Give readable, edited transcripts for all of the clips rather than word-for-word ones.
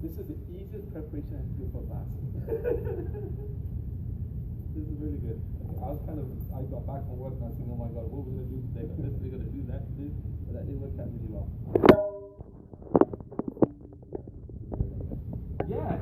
This is the easiest preparation I can do for class. This is really good. Okay, I got back from work and I was thinking, oh my God, what we're going to do today? Got this, we're going to do that, but that didn't work out really well. Yeah.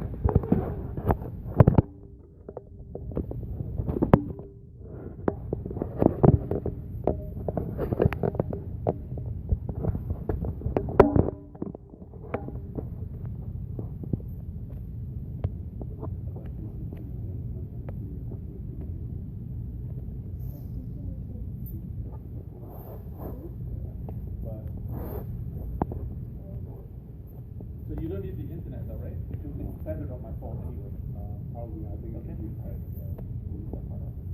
So you don't need the internet though, right? It's tethered on my phone anyway. Probably, I think okay. We'll use that part of it.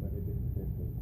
But it is different.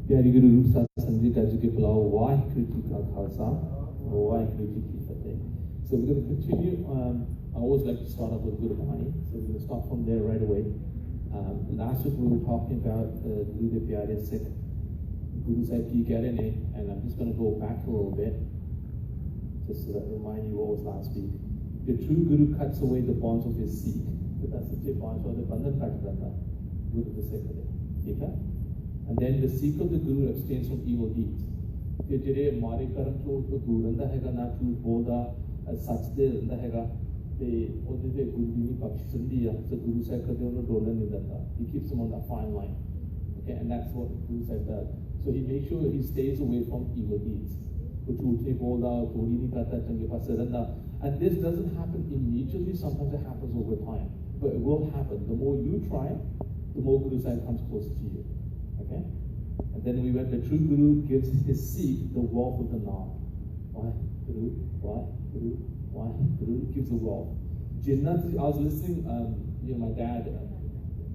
प्यारी गुरु रूप साध संत जी का जी के बुलाओ वाहिगुरु जी का खालसा वाहिगुरु जी की फतेह. So we're going to continue. I always like to start off with Guru Bani, so we're going to start from there right away. last week we were talking about Guru De Pyare Sikh. Guru Sahib Ki keh rahe ne, and I'm just going to go back a little bit, just to remind you what was last week. The true Guru cuts away the bonds of his Sikh. That's the bonds of the bandhan cut danda. Guru De Sikh de. Okay? And then the Sikh of the Guru abstains from evil deeds. कि जेरे मारे कर्म चो तो दूर रंदा हैगा ना झूठ बोलदा सच दे रंदा हैगा ते ओदे ते गुरु दी बख्श संदी आ तो गुरु साहब कदे उन्हें डोलन नहीं देता. He keeps him on that fine line. Okay, and that's what Guru Sahib does. So he makes sure he stays away from evil deeds. कुछ झूठ नहीं बोलदा, चोरी नहीं करता, चंगे पासे रंदा. And this doesn't happen immediately. Sometimes it happens over time, but it will happen. The more you try, the more Guru Sahib comes closer to you. Okay. And then we went, the true Guru gives his Sikh the wealth of the Naam. Why? Guru? Why? Guru? Why? Guru gives the wealth. Jinnat, I was listening, my dad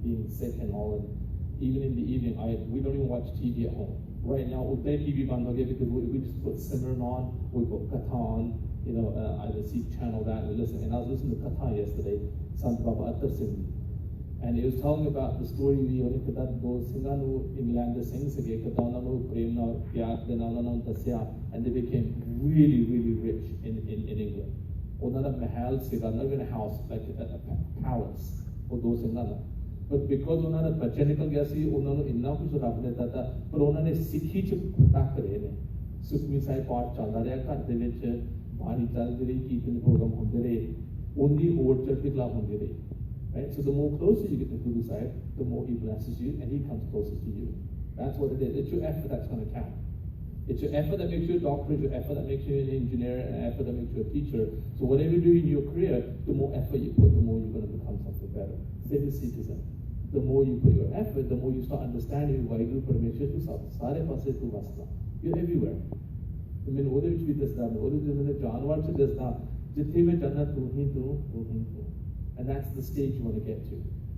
being sick and all, and even in the evening, we don't even watch TV at home. Right now, we TV because we just put Simran on, we put Katha on, either Sikh channel that, and we listen. And I was listening to Katha yesterday, Sant Baba Attar Singh. And he was telling about the story we only kada do singa nu England the sing sige kada ona nu prem na pyar de na ona nu dasya, and they became really really rich in England. Ona na mahal siga, not even a house, like a palace or do singa na. But because ona na bache nikal gaya si, ona nu inna kuch rakh leta tha, par ona ne sikhi ch pata kare ne. Sukhmi Sahib part chalda reha ghar de vich, bani chaldi rahi, kirtan program hunde rahe, only over church club hunde rahe. Right? So the more closer you get to Guru Sahib, the more he blesses you and he comes closer to you. That's what it is. It's your effort that's going to count. It's your effort that makes you a doctor, it's your effort that makes you an engineer, and effort that makes you a teacher. So whatever you do in your career, the more effort you put, the more you're going to become something better. Same as Sikhism. The more you put your effort, the more you start understanding Vaheguru Parameshwar tu sare paase tu vasna. You're everywhere. I mean, ਉਹਦੇ ਵਿੱਚ ਵੀ ਦੱਸਦਾ, ਉਹਦੇ ਵਿੱਚ ਜਾਨਵਰ ਚ ਦੱਸਦਾ, ਜਿੱਥੇ ਮੈਂ ਜਾਣਾ ਤੂੰ ਹੀ ਤੂੰ. And that's the stage you want to get to,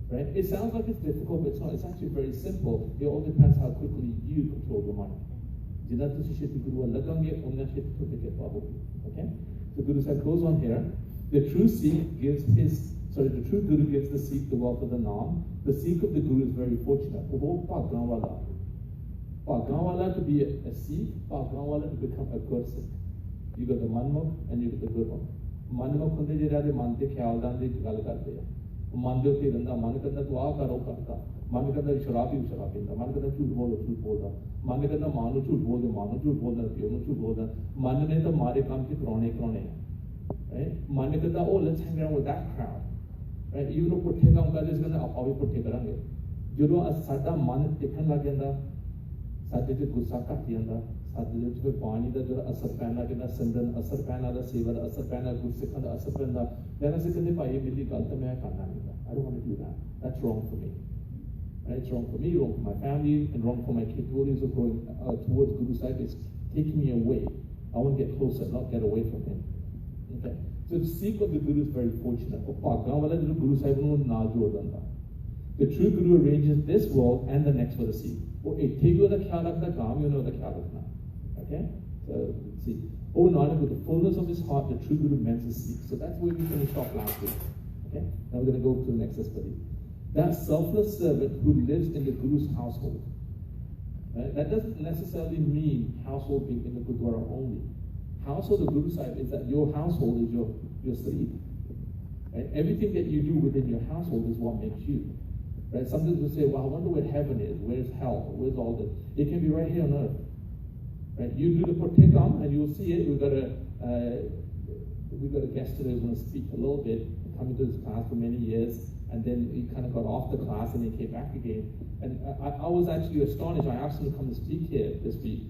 right? It sounds like it's difficult, but it's not. It's actually very simple. It all depends how quickly you control your mind. Okay? So Guru Sahib goes on here. The true Guru gives the Sikh the wealth of the Naam. The Sikh of the Guru is very fortunate. Bhagwan to be a Sikh, Bhagwan to become a good Sikh. You got the Manmukh and you got the good one. मनमुख होंगे जिहड़े मन के ख्यालदान की गल करते हैं, मन के उत्ते रहिंदा, मन कहंदा तू आ कर ओ करता, मन कहंदा शराब पींदा, मन कहंदा झूठ बोलदा, मन कहंदा मां नूं झूठ बोलदे, मां नूं झूठ बोलदा, प्यो नूं झूठ बोलदा, मन ने तो मारे काम च कराने right? मन कहंदा oh let's hang around with that crowd, right? even ਉਹ ਪੁੱਠੇ ਕੰਮ ਕਰਦੇ ਸੀ, ਕਹਿੰਦਾ ਆਪਾਂ ਵੀ ਪੁੱਠੇ ਕਰਾਂਗੇ. ਜਦੋਂ ਸਾਡਾ ਮਨ ਟਿਕਣ ਲੱਗ ਜਾਂਦਾ, ਸਾਡੇ ਤੇ ਗੁੱਸਾ ਘਟ ਜਾਂਦਾ, ਸਾਡੇ ਵਿੱਚ ਕੋਈ ਬਾਣੀ ਦਾ ਜਿਹੜਾ ਅਸਰ ਪੈਣਾ, ਕਿੰਨਾ ਸਿਮਰਨ ਅਸਰ ਪੈਣਾ, ਦਾ ਸੇਵਾ ਦਾ ਅਸਰ ਪੈਣਾ, ਗੁਰਸਿੱਖਾਂ ਦਾ ਅਸਰ ਪੈਂਦਾ, then ਅਸੀਂ ਕਹਿੰਦੇ ਭਾਈ ਮੇਰੀ ਗੱਲ ਤਾਂ ਮੈਂ ਕਰਨਾ ਨਹੀਂ, I don't want to do that. That's wrong for me. Right? It's wrong for me, wrong for my family, and wrong for my capabilities of going towards Guru Sahib. It's taking me away. I want to get closer, not get away from him. Okay. So the Sikh of the Guru is very fortunate. Guru Sahib nu naal jod danda. The true Guru arranges this world and the next for the Sikh. वो इत्थे भी ओहदा ख्याल रखदा, काम भी ओहदा ख्याल रखना. Okay? So let's see. Oh Nanak, with the fullness of his heart, the true Guru mends his Sikh. So that's where we finished off last week. Okay? Now we're going to go to the next study. That selfless servant who lives in the Guru's household. Right? That doesn't necessarily mean household being in the Gurdwara only. Household of Guru Sahib is that your household is your sleep. Right? Everything that you do within your household is what makes you. Right? Sometimes we say, well, I wonder where heaven is, where's hell, where's all this? It can be right here on earth. Right? You do the Pratikam and you'll see it. We've got a guest today who's going to speak a little bit, coming to this class for many years, and then he kind of got off the class and he came back again. And I was actually astonished. I asked him to come and speak here this week.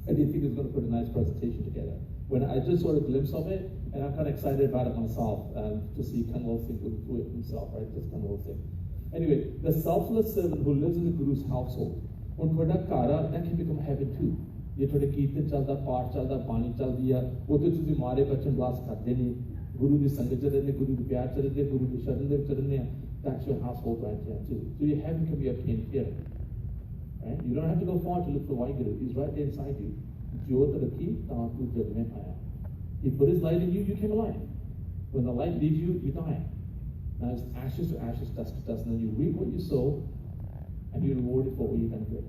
I didn't think he was going to put a nice presentation together. When I just saw a glimpse of it, and I'm kind of excited about it myself, to see Kanwal Singh go through it himself, right? Just Kanwal Singh. Anyway, the selfless servant who lives in the Guru's household, that can become heaven too. ये थोड़े कीर्तन चलता, पाठ चलता, बाणी चलती है, वो तो तुझे मारे बच्चन ब्लास करते नहीं, गुरु की संगत चलने, गुरु की प्यार चलने, गुरु की शरण देव चलने, that's your household right there too. So your heaven can be obtained here. Right? You don't have to go far to look for Vaheguru. He's right there inside you. Jyot rakhi taatu jag mein aaya. He put his light in you, you came alive. When the light leaves you, you die. Now it's ashes to ashes, dust to dust, and then you reap what you sow, and you're rewarded for what you're going to do.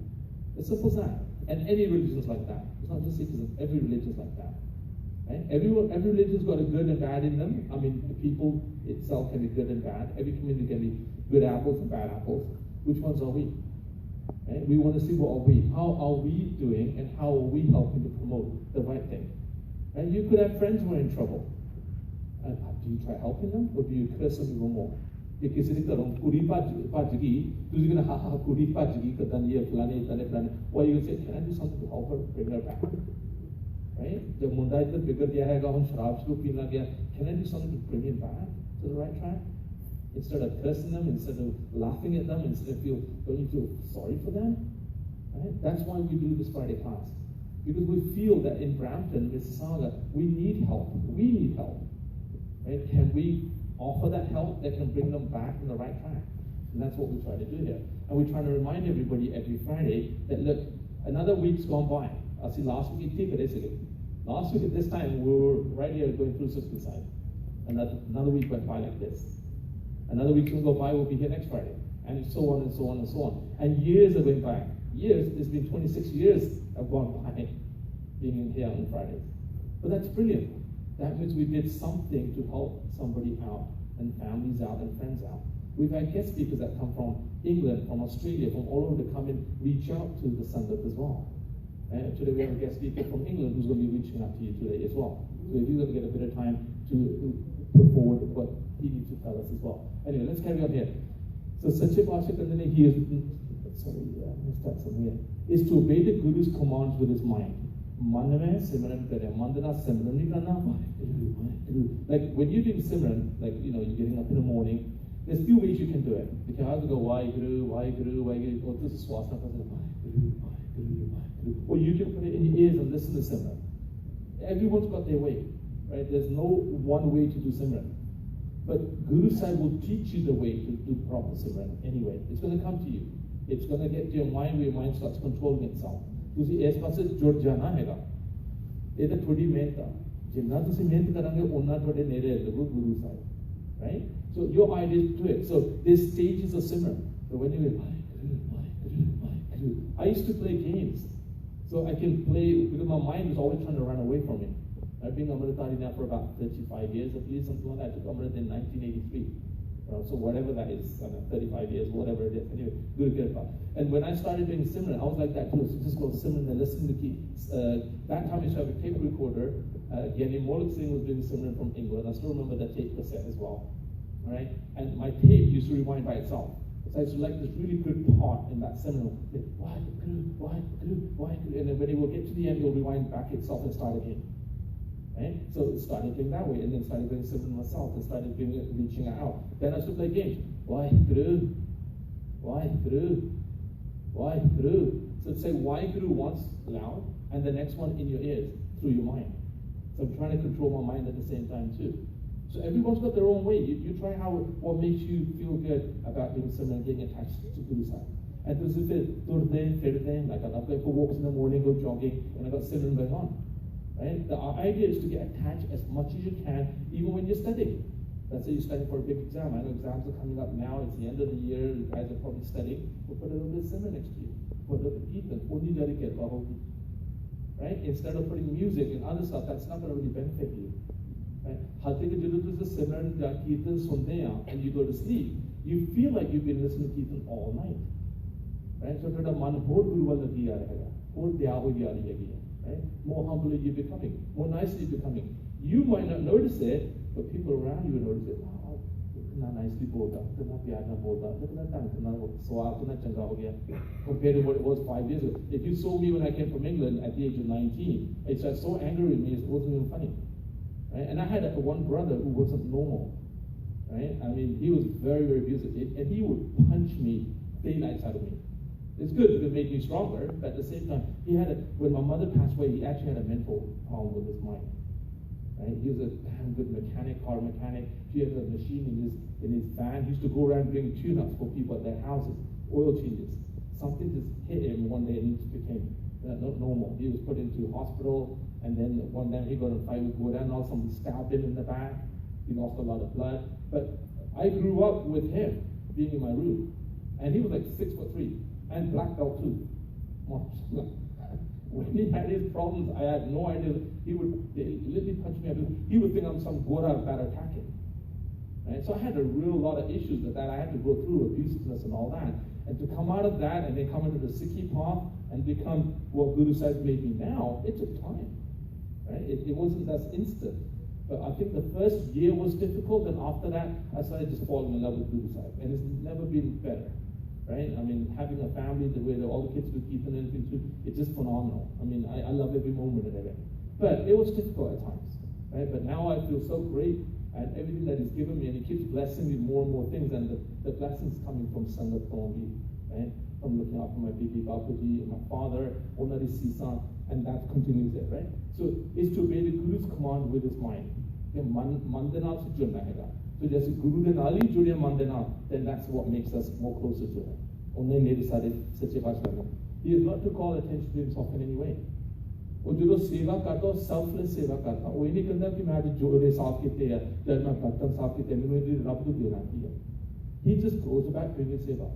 It's simple as that. And any religion's like that. It's not just Sikhism, every religion's like that. Right? Every religion's got a good and bad in them. I mean, the people itself can be good and bad. Every community can be good apples and bad apples. Which ones are we? Right? We want to see what are we. How are we doing, and how are we helping to promote the right thing? Right? You could have friends who are in trouble. Do you try helping them, or do you curse them even more? If किसी ने करो कुड़ी पाज गई, तो you're gonna ha कुड़ी पाज गई कदम ये फलाने, or you say, can I do something to help her bring her back? Right? जब मुंडा इतना बिगड़ गया है, हम शराब शुरू पीने लग गया, can I do something to bring him back to the right track? Instead of cursing them, instead of laughing at them, instead of don't you feel sorry for them? Right? That's why we do this Friday class, because we feel that in Brampton, Mississauga, we need help. We need help. Right? Can we offer that help that can bring them back on the right track? And that's what we try to do here. And we're trying to remind everybody every Friday that, look, another week's gone by. I see last week, last week at this time, we were right here going through Suicide. Another week went by like this. Another week's going to go by, we'll be here next Friday. And so on and so on and so on. And years are going by. Years, it's been 26 years have gone by being in here on Fridays. But that's brilliant. That means we did something to help somebody out, and families out, and friends out. We've had guest speakers that come from England, from Australia, from all over to come and reach out to the Sangat as well. And today we have a guest speaker from England who's going to be reaching out to you today as well. So if you're going to get a bit of time to put forward what he needs to tell us as well. Anyway, let's carry on here. So Sache Pasha Kandane, he is, let's start from here, is to obey the Guru's commands with his mind. Manave Simran kare, Mandana Simran ni karna. Like when you're doing Simran, like you're getting up in the morning, there's few ways you can do it. You can either go Waheguru, Waheguru, Waheguru, or this is Swasana, or you can put it in your ears and listen to Simran. Everyone's got their way, right? There's no one way to do Simran. But Guru Sahib will teach you the way to do proper Simran anyway. It's going to come to you. It's going to get to your mind where your mind starts controlling itself. ਤੁਸੀਂ ਇਸ ਪਾਸੇ ਜੁੜ ਜਾਣਾ ਹੈਗਾ ਇਹ ਤਾਂ ਤੁਹਾਡੀ ਮਿਹਨਤ ਆ ਜਿੰਨਾ ਤੁਸੀਂ ਮਿਹਨਤ ਕਰਾਂਗੇ ਉਹਨਾਂ ਤੁਹਾਡੇ ਨੇੜੇ ਲੱਗੂ Guru Sahib right so your idea to it so there's stages of Simran so when you I used to play games so I can play because my mind is always trying to run away from it I've been Amritari now for about 35 years at least something like that I took Amrit in 1983 so whatever that is, 35 years, whatever it is. Anyway, good get it. And when I started doing Simran, I was like that too. So just go Simran and listen to keep. That time I used to have a tape recorder. Gani Maulik Singh was doing Simran from England. I still remember that tape cassette as well. All right? And my tape used to rewind by itself. So I used to like this really good part in that Simran. Why? And then when it will get to the end, it will rewind back itself and start again. Right? So it started doing that way, and then started doing Simran myself, and started doing it, reaching out. Then I used to play games. Why Guru? So say why Guru once loud, and the next one in your ears through your mind. So I'm trying to control my mind at the same time too. So everyone's got their own way. You try what makes you feel good about doing Simran and getting attached to Guru Sahib. And this is it. Like I'm going for walks in the morning, go jogging, and I got Simran going on. Right? The idea is to get attached as much as you can, even when you're studying. Let's say you're studying for a big exam. I know exams are coming up now. It's the end of the year. You guys are probably studying. We'll put a little bit of Simran next to you. Put a little Kirtan. Right? Instead of putting music and other stuff, that's not going to really benefit you. Right? Simran Kirtan and you go to sleep, you feel like you've been listening to Kirtan all night. Right? So man Guru right? More humbly you're becoming, more nicely you're becoming. You might not notice it, but people around you will notice it. Wow, look how nicely bolta, look how pyarna bolta, look at that swag, changa ho gaya. Compared to what it was 5 years ago. If you saw me when I came from England at the age of 19, it's just so angry with me, it wasn't even funny. Right? And I had one brother who wasn't normal. Right? I mean, he was very, very abusive, and he would punch me daylights out of me. It's good because it made me stronger, but at the same time, when my mother passed away, he actually had a mental problem with his mind. Right? He was a damn good mechanic, car mechanic. He had a machine in his van. He used to go around doing tune-ups for people at their houses, oil changes. Something just hit him one day and he just became not normal. He was put into hospital, and then one day he got in a fight with Godan, and somebody stabbed him in the back. He lost a lot of blood. But I grew up with him being in my room, and he was like 6'3" and black belt too. When he had his problems, I had no idea. He would literally punch me up. He would think I'm some Gora that attacking. Right? So I had a real lot of issues with that. I had to go through abusiveness and all that. And to come out of that and then come into the Sikhi path and become what Guru Sahib made me now, it took time. Right? It wasn't as instant. But I think the first year was difficult, and after that, I started just falling in love with Guru Sahib. And it's never been better. Right? I mean, having a family the way that all the kids do keep and everything too, it's just phenomenal. I mean, I love every moment of it. But it was difficult at times. Right? But now I feel so great at everything that he's given me, and he keeps blessing me more and more things, and the blessings coming from Sangat Thombi, right? From looking after my Bibi Bapuji, my father, Onari Sisa, and that continues there, right? So it's to obey the Guru's command with his mind. Mandana se jurna hai. So just Guru de naal hi judya mandana, then that's what makes us more closer to him. Only mere sare sache paatshah. He is not to call attention to himself in any way. ਉਹ ਜਦੋਂ ਸੇਵਾ ਕਰਦਾ ਉਹ selfless ਸੇਵਾ ਕਰਦਾ ਉਹ ਇਹ ਨਹੀਂ ਕਹਿੰਦਾ ਕਿ ਮੈਂ ਅੱਜ ਜੋੜੇ ਸਾਫ਼ ਕੀਤੇ ਆ ਜਦ ਮੈਂ ਬਰਤਨ ਸਾਫ਼ ਕੀਤੇ ਮੈਨੂੰ ਇਹਦੀ ਰੱਬ ਨੂੰ ਦੇਣਾ ਕੀ ਹੈ he just goes about doing his seva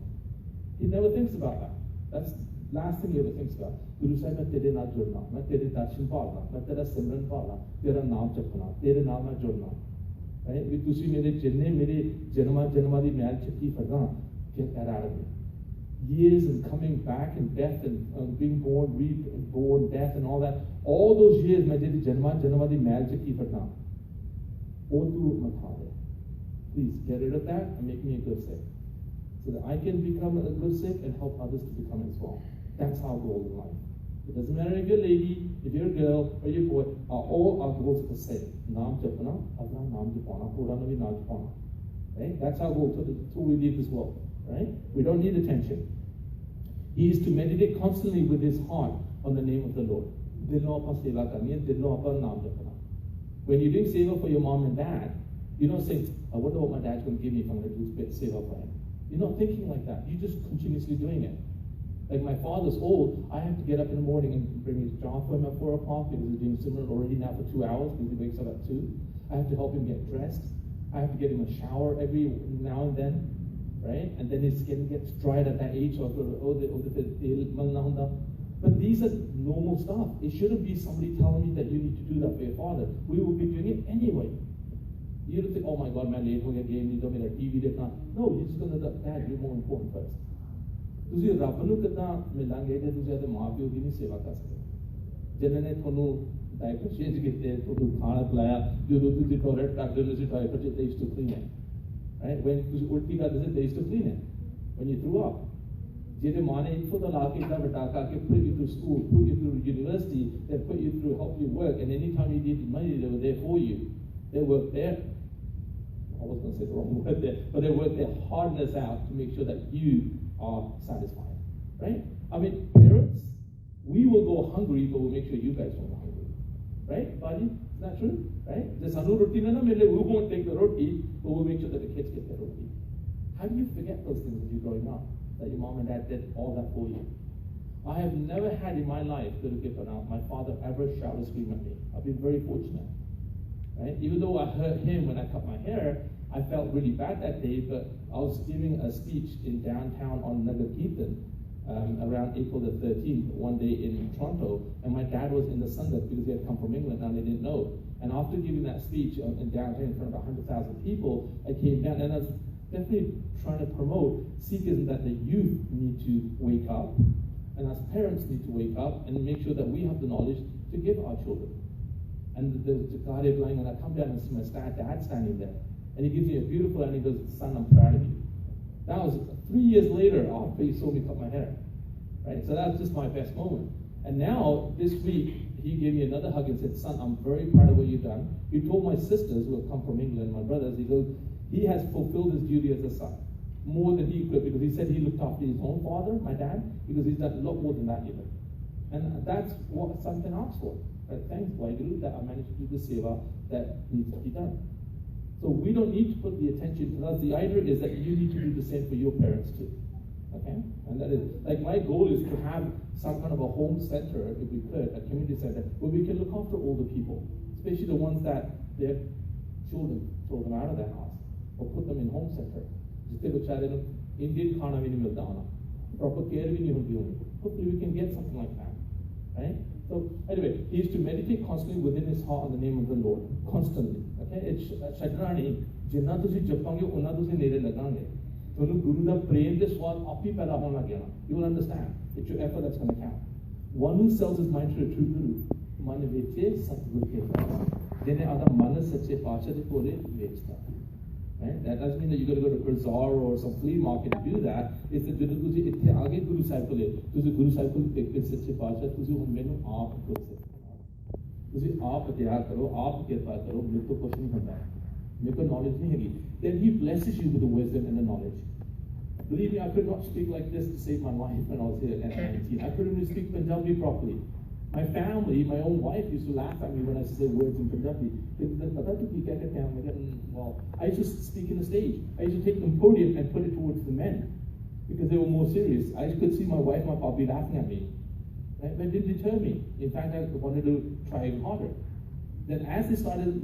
he never thinks about that that's last thing he ever thinks about Guru Sahib मैं तेरे नाल जुड़ना मैं तेरे दर्शन पालना मैं तेरा सिमरन पालना तेरा नाम जपना तेरे नाल मैं जुड़ना right ਵੀ ਤੁਸੀਂ ਮੇਰੇ ਜਿੰਨੇ ਮੇਰੇ ਜਨਮਾਂ ਦੀ ਮੈਲ ਚੱਕੀ ਫੜਨਾ get that out of me years and coming back and death and being born, reborn, death and all that. All those years, मैं जिस जन्मा दी मैल चक्की फटना, वो तू मथा दे. Please get rid of that and make me a good Sikh, so that I can become a good Sikh and help others to become as well. That's our goal in life. It doesn't matter if you're a lady, if you're a girl, or you're a boy. All our goals are the same. Naam japna, apna naam japana, pura nabi naam japana. Right? That's our goal till we leave this world. Right? We don't need attention. He is to meditate constantly with his heart on the name of the Lord. When you're doing seva for your mom and dad, you're not saying, I wonder what my dad's going to give me if I'm going to do seva for him. You're not thinking like that. You're just continuously doing it. Like my father's old, I have to get up in the morning and bring his jar for him at 4 o'clock because he's doing Simran already now for 2 hours because he wakes up at 2. I have to help him get dressed. I have to get him a shower every now and then. Right? And then his skin gets dried at that age, but these are normal stuff. It shouldn't be somebody telling me that you need to do that for your father. We will be doing it anyway. You don't think, oh my God, man, late ho gaya game, you don't mean a TV dekhna. No, you're just going to, Dad, you're more important first. ਤੁਸੀਂ ਰੱਬ ਨੂੰ ਕਿੱਦਾਂ ਮਿਲਾਂਗੇ ਜੇ ਤੁਸੀਂ ਆਪਣੇ ਮਾਂ ਪਿਓ ਦੀ ਨਹੀਂ ਸੇਵਾ ਕਰ ਸਕਦੇ ਜਿਨ੍ਹਾਂ ਨੇ ਤੁਹਾਨੂੰ ਡਾਇਪਰ ਚੇਂਜ ਕੀਤੇ ਤੁਹਾਨੂੰ ਖਾਣਾ ਖਿਲਾਇਆ ਜਦੋਂ ਤੁਸੀਂ ਟਾਇਲਟ ਕਰਦੇ ਹੋ ਤੁਸੀਂ ਡਾਇਪਰ ਚ ਦੇਸ਼ ਤੋਂ ਕਲੀਨ ਹੈ right when ਤੁਸੀਂ ਉਲਟੀ ਕਰਦੇ ਸੀ ਦੇਸ਼ ਤੋਂ ਕਲੀਨ ਹੈ when you threw up ਜਿਹਦੇ ਮਾਂ ਨੇ ਇੱਥੋਂ ਦਾ ਲਾ ਕੇ ਇੱਦਾਂ ਵਟਾ ਕੇ put you through school put you through university then put you through help you work and anytime you needed money they were there for you they worked there I was going to say the wrong word there but they worked their hardness out to make sure that you are satisfied, right? I mean, parents, we will go hungry, but we'll make sure you guys don't go hungry, right? Baji, is that true, right? The sanu roti na mele, we won't take the roti, but we'll make sure that the kids get their roti. How do you forget those things as you're growing up? That your mom and dad did all that for you. I have never had in my life, my father ever shout or scream at me. I've been very fortunate, right? Even though I hurt him when I cut my hair, I felt really bad that day, but I was giving a speech in downtown on Nagar Kirtan around April the 13th, one day in Toronto, and my dad was in the Sangat because he had come from England and they didn't know. And after giving that speech in downtown in front of 100,000 people, I came down and I was definitely trying to promote Sikhism that the youth need to wake up, and as parents need to wake up and make sure that we have the knowledge to give our children. And there's a Gade lying, and I come down and see my dad standing there. And he gives me a beautiful, and he goes, son, I'm proud of you. That was 3 years later after he saw me cut my hair. Right? So that's just my best moment. And now, this week, he gave me another hug and said, son, I'm very proud of what you've done. He told my sisters who have come from England, my brothers, he goes, he has fulfilled his duty as a son. More than he could, because he said he looked after his own father, my dad, because he's done a lot more than that even. And that's what son can ask for. Right? Thanks, Waheguru, that I managed to do the seva that needs to be done. So we don't need to put the attention to that. The idea is that you need to do the same for your parents too. Okay? And that is, like my goal is to have some kind of a home center, if we could, a community center, where we can look after older people, especially the ones that their children throw them out of their house. or put them in home center. जितने बेचारे लोग Indian खाना भी नहीं मिलता होना, proper care भी नहीं होती होनी. Hopefully we can get something like that, right? So anyway, he used to meditate constantly within his heart on the name of the Lord, constantly. Okay, it's Shadrani. जिन्ना तुसी जपांगे उन्ना तुसी नेरे लगांगे. तो गुरु दा प्रेम दे स्वाद आप ही पैदा होना गया ना. You will understand. It's your effort that's going to count. One who sells his mind to a true guru, मन बेचे सतगुरु के पास. जिन्हें आधा मन सच्चे पातशाह दे कोले बेचता. Right? That doesn't mean that you got to go to bazaar or some flea market to do that. It's that तुझे इतने आगे गुरु साहिब को ले, तुझे गुरु साहिब को देखते सच्चे पातशाह, तुझे उनमें नो आप को से, तुझे आप त्याग करो, आप कृपा करो, मेरे को कुछ नहीं होता है, मेरे को knowledge नहीं है. Then he blesses you with the wisdom and the knowledge. Believe me, I could not speak like this to save my life when I was here at 19. I couldn't even speak Punjabi properly. My family, my own wife used to laugh at me when I say words in Punjabi. Well, I used to speak in the stage. I used to take the podium and put it towards the men because they were more serious. I could see my wife, my papa laughing at me. Right? But it didn't deter me. In fact, I wanted to try even harder. Then as they started,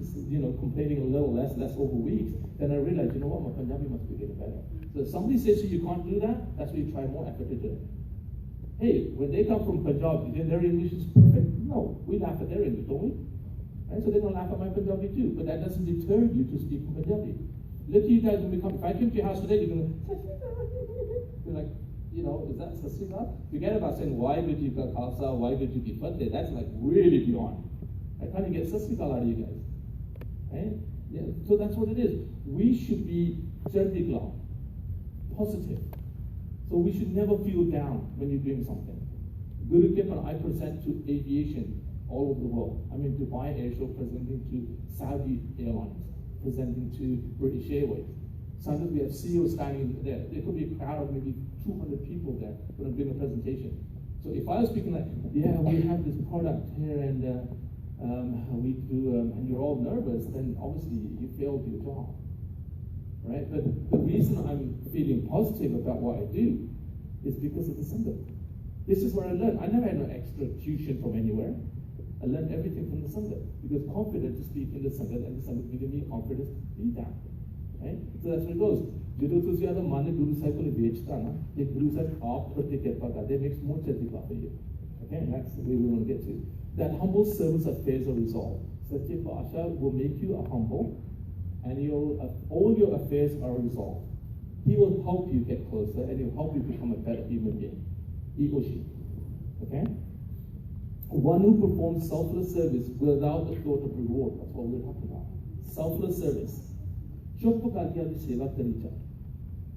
complaining a little less over weeks, then I realized, you know what, my Punjabi must be getting better. So if somebody says to you, you can't do that, that's where you try more effort to do it. Hey, when they come from Punjab, you think their English is perfect? No, we laugh at their English, don't we? Right? So they're going to laugh at my Punjabi too, but that doesn't deter you to speak Punjabi. Look at you guys when we come. If I came to your house today, you're going to, you're like, is that Sasrikal? Forget about saying, why did you got Khalsa, why did you be Fateh? That's like really beyond. I can't get Sasrikal out of you guys. Right? Yeah, so that's what it is. We should be Jardigla, positive. So we should never feel down when you're doing something. Guru Kipan, I present to aviation all over the world. I'm in Dubai Airshow presenting to Saudi Airlines, presenting to British Airways. Sometimes we have CEOs standing there. There could be a crowd of maybe 200 people there when I'm doing a presentation. So if I was speaking like, yeah, we have this product here and we do, and you're all nervous, then obviously you failed your job. Right? But the reason I'm feeling positive about what I do is because of the Sangha. This is where I learned. I never had no extra tuition from anywhere. I learned everything from the Sangha because confident to speak in the Sangha and the Sangha giving me confidence to be that. Right? So that's where it goes. ਜਦੋਂ ਤੁਸੀਂ ਆਦਾ ਮਨ ਗੁਰੂ ਸਾਹਿਬ ਕੋਲ ਵੇਚਦਾ ਨਾ ਤੇ ਗੁਰੂ ਸਾਹਿਬ ਆਪ ਪ੍ਰਤੀ ਕਿਰਪਾ ਕਰਦੇ makes more certificate for you. Okay, and that's the way we want to get to. That humble service affairs are resolved. Satya Pasha will make you a humble. And all your affairs are resolved. He will help you get closer, and he'll help you become a better human being. He or she. Okay? One who performs selfless service without the thought of reward. That's what we're talking about. Selfless service.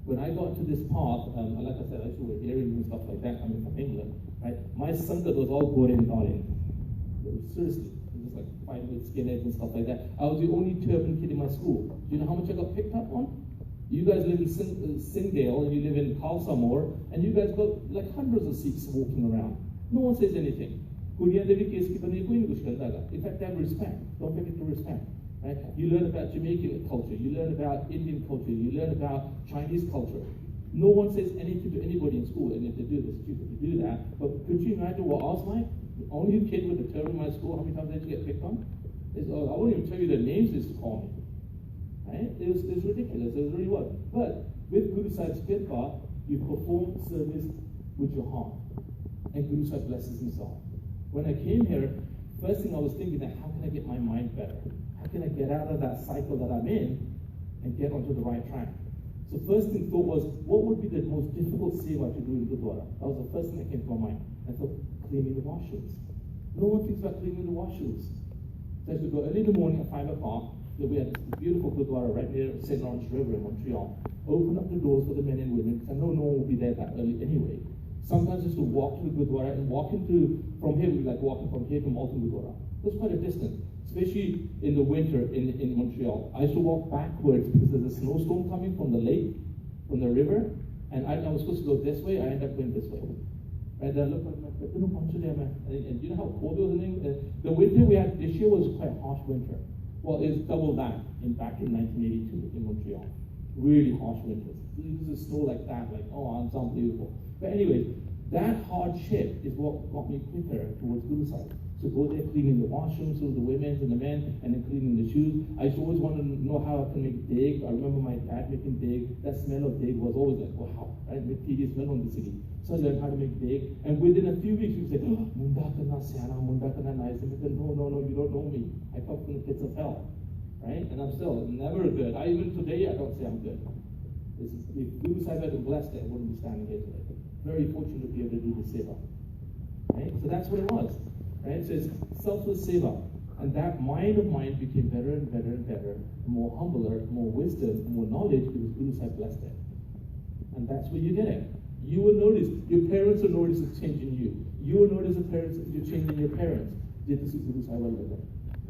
When I got into this path, like I said, I used to wear earrings and stuff like that coming from England. Right? My Sangha was all Goren Darling. Seriously. Just like fighting with skinheads and stuff like that. I was the only turban kid in my school. Do you know how much I got picked up on? You guys live in Singdale and you live in Khalsa, and you guys got like hundreds of Sikhs walking around. No one says anything. In fact, they have respect. Don't forget to respect. Right? You learn about Jamaican culture, you learn about Indian culture, you learn about Chinese culture. No one says anything to anybody in school, and if they do, they're stupid to do that. But could you imagine what I was like? The only kid with a turban in my school, how many times did you get picked on? I won't even tell you the names they used to call me. Right? It was ridiculous, it really was. But with Guru Sahib's Kirpa, you perform service with your heart. And Guru Sahib blesses himself. When I came here, first thing I was thinking that how can I get my mind better? How can I get out of that cycle that I'm in and get onto the right track? So first thing thought was, what would be the most difficult seva to do in Gurdwara? That was the first thing that came to my mind. I thought, cleaning the washrooms. No one thinks about cleaning the washrooms. So I used to go early in the morning at 5 o'clock. We had this beautiful Gurdwara right near St. Lawrence River in Montreal. Open up the doors for the men and women, because I know no one will be there that early anyway. Sometimes just to walk to the Gurdwara and from here, we like walking from here to Malton Gurdwara. It was quite a distance, especially in the winter in Montreal. I used to walk backwards because there's a snowstorm coming from the lake, from the river, and I was supposed to go this way, I ended up going this way. And I looked like, and you know how cold it was in England? The winter we had this year was quite a harsh winter. Well, it's double that back in 1982 in Montreal. Really harsh winters. This is snow like that, like, oh, it's unbelievable. But anyway, that hardship is what got me quicker towards Guru Sahib. So go there cleaning the washrooms with the women and the men, and then cleaning the shoes. I used to always want to know how I can make deg. I remember my dad making deg. That smell of deg was always like, wow, right? The tedious smell on the city. So I learned how to make deg. And within a few weeks, you say, oh, munda kana siana, munda kana nice. And I said, no, you don't know me. I come from the pits of hell, right? And I'm still never good. Even today, I don't say I'm good. If Guru Sahib had been blessed, I wouldn't be standing here today. Very fortunate to be able to do the seva, right? So that's what it was. Right? So it's selfless seva. And that mind of mine became better and better and better, more humbler, more wisdom, more knowledge, because Guru Sahib blessed it. And that's where you get it. You will notice, your parents will notice a change in you. You will notice you're changing your parents. This is Guru Sahib will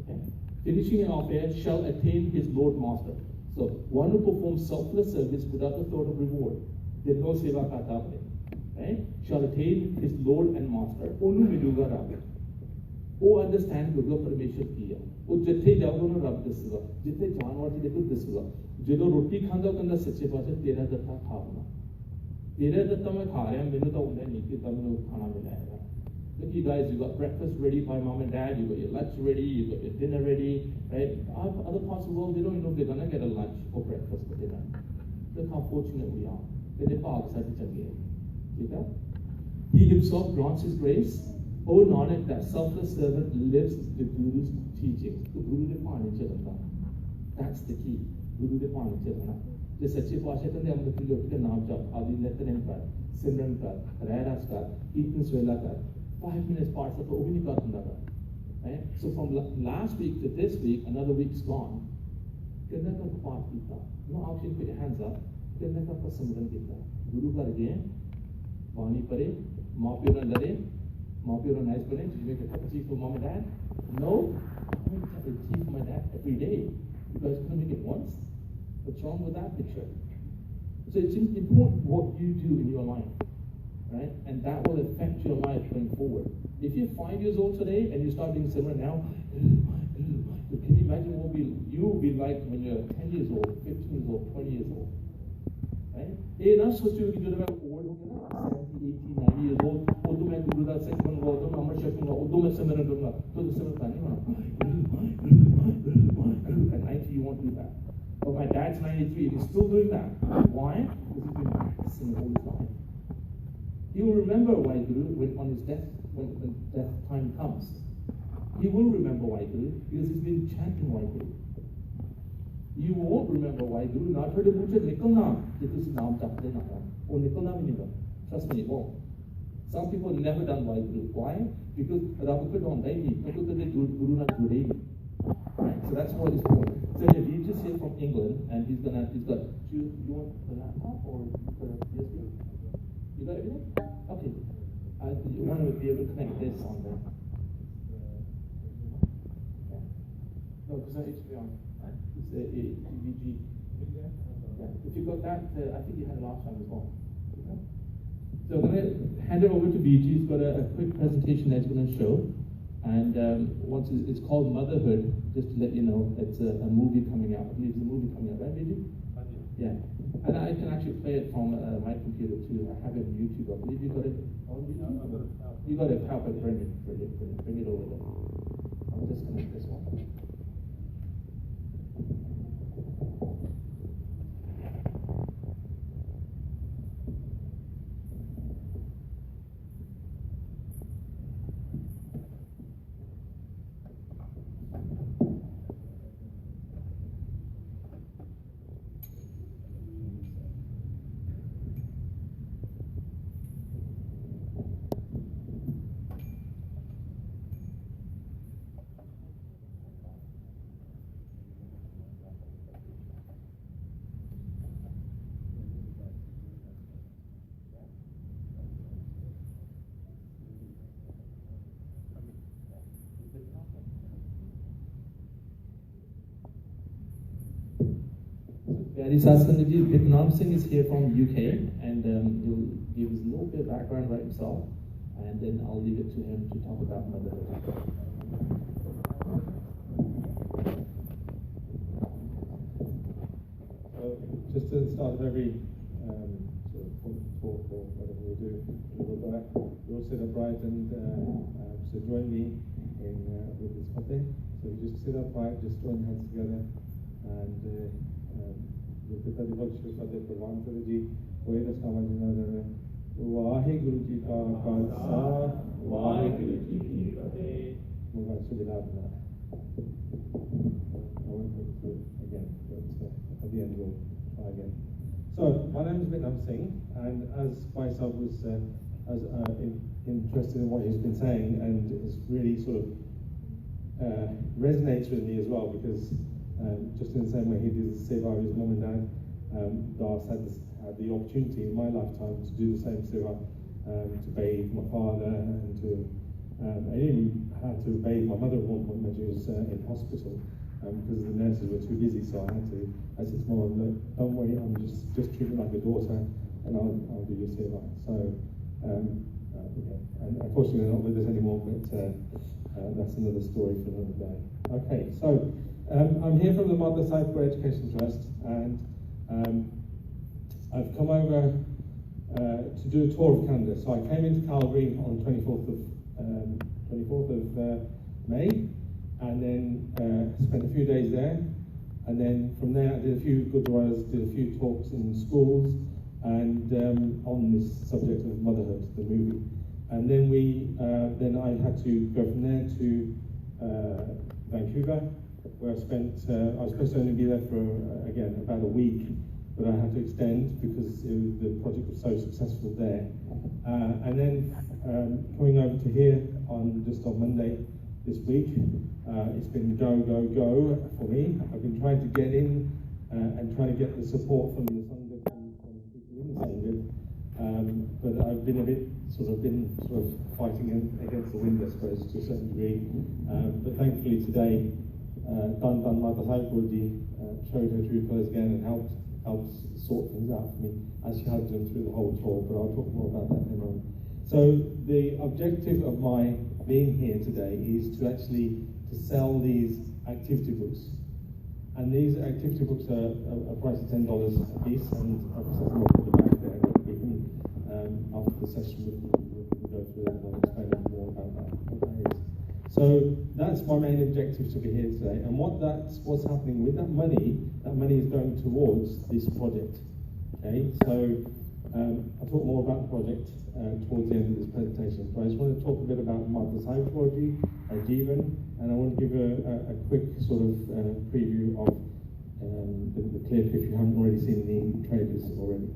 okay? Finishing it off here, shall attain his Lord Master. So, one who performs selfless service without the thought of reward, there's no seva kata, right? Shall attain his Lord and Master. Onu miluga rabbi. ਉਹ understand ਕਰੂਗਾ ਪਰਮੇਸ਼ਰ ਕੀ ਆ ਉਹ ਜਿੱਥੇ ਜਾਊਗਾ ਉਹਨੂੰ ਰੱਬ ਦੱਸੂਗਾ ਜਿੱਥੇ ਜਾਣ ਵਾਲੇ ਦੇਖੋ ਦੱਸੂਗਾ ਜਦੋਂ ਰੋਟੀ ਖਾਂਦਾ ਉਹ ਕਹਿੰਦਾ ਸੱਚੇ ਪਾਸੇ ਤੇਰਾ ਦਿੱਤਾ ਖਾਣਾ ਤੇਰਾ ਦਿੱਤਾ ਮੈਂ ਖਾ ਰਿਹਾ ਮੈਨੂੰ ਤਾਂ ਹੁੰਦਾ ਨਹੀਂ ਕਿ ਤਾਂ ਮੈਨੂੰ ਖਾਣਾ ਮਿਲਿਆ ਹੈਗਾ Look, you guys, you got breakfast ready by mom and dad, you got your lunch ready, you got your dinner ready, right? Other parts of the world, they don't even know if they're gonna get a lunch or breakfast for dinner. Look how fortunate we are. He himself grants his grace. O Nanak, that selfless servant lives the Guru's teachings. The Guru de Pani Chalanda. That's the key. Guru de Pani Chalanda. The Sachi Pashatan, the Amrita Yotka Namjap, Adi Netanem Kar, Simran Kar, Rairas Kar, Eaton Swela Kar. 5 minutes parts of the Ovini Katandaka. Right? So from last week to this week, another week's gone. Kanaka Part Gita. No option, put your hands up. Kanaka Simran Gita. Guru Kar again. Vani Pare, Mapura Lare. Mapura nice for him. Did you make a cup of tea for mom and dad? No. I make a cup of tea for my dad every day. You guys couldn't make it once? What's wrong with that picture? So it's important what you do in your life, right? And that will affect your life going forward. If you're 5 years old today and you start doing similar now, can you imagine what you will be like when you're 10 years old, 15 years old, 20 years old? Right? Hey, not so you can do that old, 70, 80, 90 years old. Although मैं गुरु दास से कौन बोलता हूँ, अमर शक्ति में, although मैं समरण दूँगा, तो the समरण पानी में, at 90 you won't do that. But my dad's 93 and he's still doing that. Why? Because he's been practicing all his life. He will remember why Guru on his death, when death time comes. He will remember why Guru because he's been chanting why Guru. You won't remember why Guru. Not heard of Mucha Nikolna. This is Naam Chakre Naam. Oh, Nikolna Viniga. Trust me, it won't. Some people have never done why Guru. Why? Because Rabbuka don't die. Because they Guru not Guru. Right? So that's what it's for. So if you just here from England and he's got, you want the laptop or you got a USB? You got everything? Okay. You want to be able to connect this on there. Yeah. No, because that HDMI. Right? It's a EVG. Yeah. If you got that, I think you had it last time as well. Okay. So I'm going to hand it over to BG. He's got a quick presentation that he's going to show. And once it's called Motherhood, just to let you know, it's a movie coming out. I believe it's a movie coming out, right, BG? Yeah. And I can actually play it from my computer too. I have it on YouTube. I believe you got it on YouTube? You got it. Perfect. Bring it over there. I'll disconnect this one. Gary Saskanji, Vietnam Singh is here from UK, and he'll give us a little bit of background about himself, and then I'll leave it to him to talk about motherhood. Just at the start of every sort of talk or whatever we do, we look back, we all sit upright and so join me with this fateh. So we just sit upright, just join hands together, and the Pitta Divaksha Fateh Purvan Ji, Hoye Rasama Jinadara, Vaheguru Ji Ka Khalsa, Vaheguru Ji Ki Fateh. Mubarack Shubidabna. I won't put it through again, but at the end we'll try again. So, my name is Vitnam Singh, and as Faisal was interested in what he's been saying, and it's really sort of resonates with me as well, because just in the same way he did the seva with his mum and dad, Das had the opportunity in my lifetime to do the same seva, to bathe my father, and to I even had to bathe my mother at one point when she was in hospital, because the nurses were too busy, so I said to my mum, look, don't worry, I'm just treat me like a daughter, and I'll do your seva. So, okay. And unfortunately they're not with us anymore, but that's another story for another day. Okay, so I'm here from the Madrasa for Education Trust, and I've come over to do a tour of Canada. So I came into Calgary on the 24th of May, and then spent a few days there, and then from there I did a few gurdwaras, did a few talks in schools, and on this subject of motherhood, the movie. And then then I had to go from there to Vancouver, where I was supposed to only be there for, again, about a week, but I had to extend because the project was so successful there. And then coming over to here just on Monday this week, it's been go, go, go for me. I've been trying to get in and trying to get the support from the Sangha, from people in the Sangha, but I've been sort of fighting against the wind, I suppose, to a certain degree. But thankfully today, Dan Mata Sahib Gurji showed her true colours again and helped sort things out for me, as she had done through the whole tour, but I'll talk more about that in a moment. So the objective of my being here today is to sell these activity books. And these activity books are priced at $10 a piece, and obviously some of the back there, but we can, after the session, we'll go through that and I'll explain more about that, what that is. So that's my main objective to be here today, and what's happening with that money is going towards this project. Okay, so I'll talk more about the project towards the end of this presentation, but I just want to talk a bit about Mata Sahib Gurji, Jeevan, and I want to give a quick sort of preview of the clip if you haven't already seen the trailers already.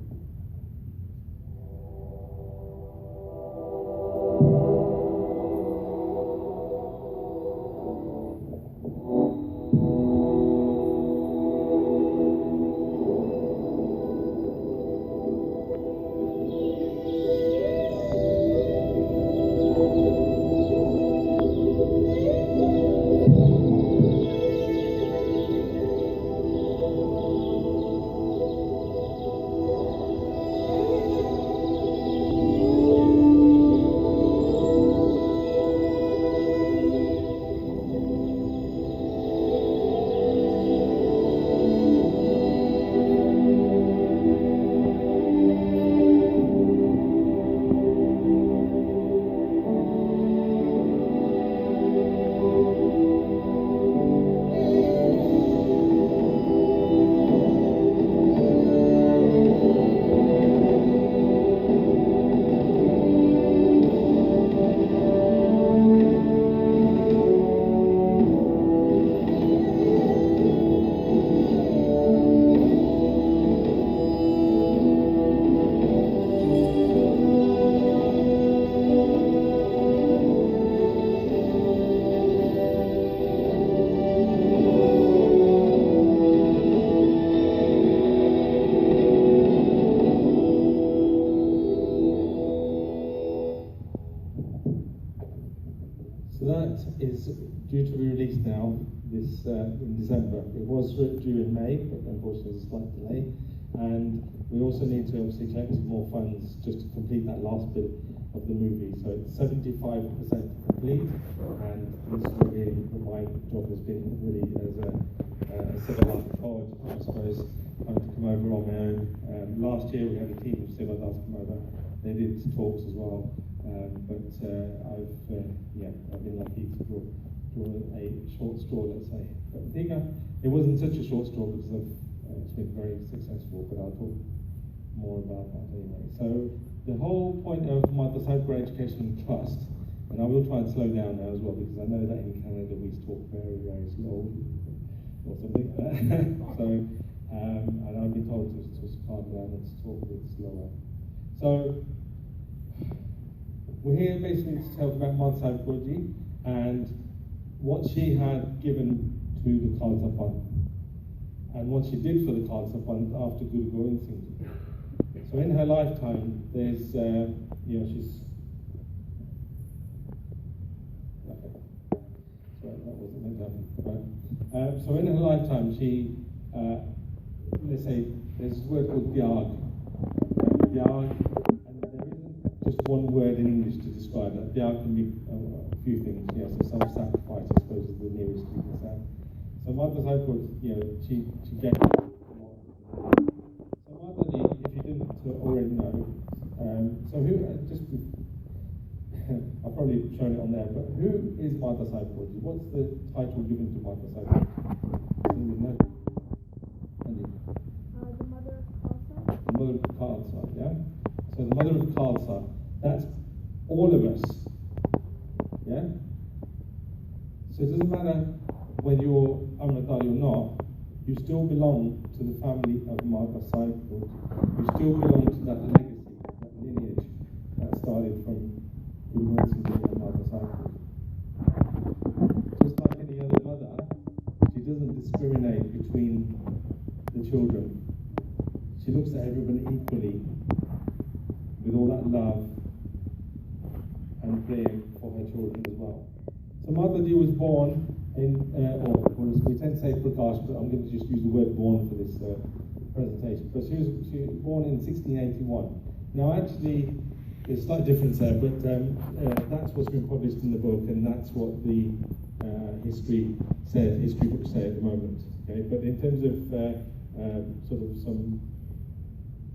Is due to be released now in December. It was due in May, but unfortunately there's a slight delay. And we also need to obviously collect some more funds just to complete that last bit of the movie. So it's 75% complete, and this is really what my job has been really as a civil architect, I suppose, to come over on my own. Last year we had a team of civil architects come over. They did talks as well, but I've been lucky to draw a short straw, let's say. But Diga, it wasn't such a short straw because it's been very successful, but I'll talk more about that anyway. So the whole point of Mata Cyber Education Trust, and I will try and slow down now as well, because I know that in Canada we talk very, very slow or something like that. So, and I've been told to calm down and to talk a bit slower. So, we're here basically to talk about Mata Cyber Gurji and what she had given to the Khalsa Fund and what she did for the Khalsa Fund after Guru Gobind Singh Ji. So in her lifetime, there's, she's, okay, sorry, that wasn't meant to happen, right? So in her lifetime, she, let's say, there's this word called Dyag, and there isn't just one word in English to describe that. Dyag can be a few things, so self-sacrifice, I suppose, is the nearest we can say. So Mata Cyber, she gave. So Mataji, if you didn't already know, so who, I've probably shown it on there, but who is Mata Cyber? What's the title given to Mata Cyber? The mother of Khalsa. The mother of Khalsa, yeah? So the mother of Khalsa, that's all of us, yeah? So it doesn't matter whether you're Amritdhari or not, you still belong to the family of Mata Cyber. You still belong to that legacy, that lineage that started from Guru Gobind Singh Ji and Mata Cyber. Just like any other mother, she doesn't discriminate between the children. She looks at everyone equally with all that love and prayer for her children as well. So Mataji was born in, we tend to say Prakash, but I'm going to just use the word born for this presentation. But she was born in 1681. Now actually, there's a slight difference there, but that's what's been published in the book, and that's what the history books say at the moment. Okay, but in terms of sort of some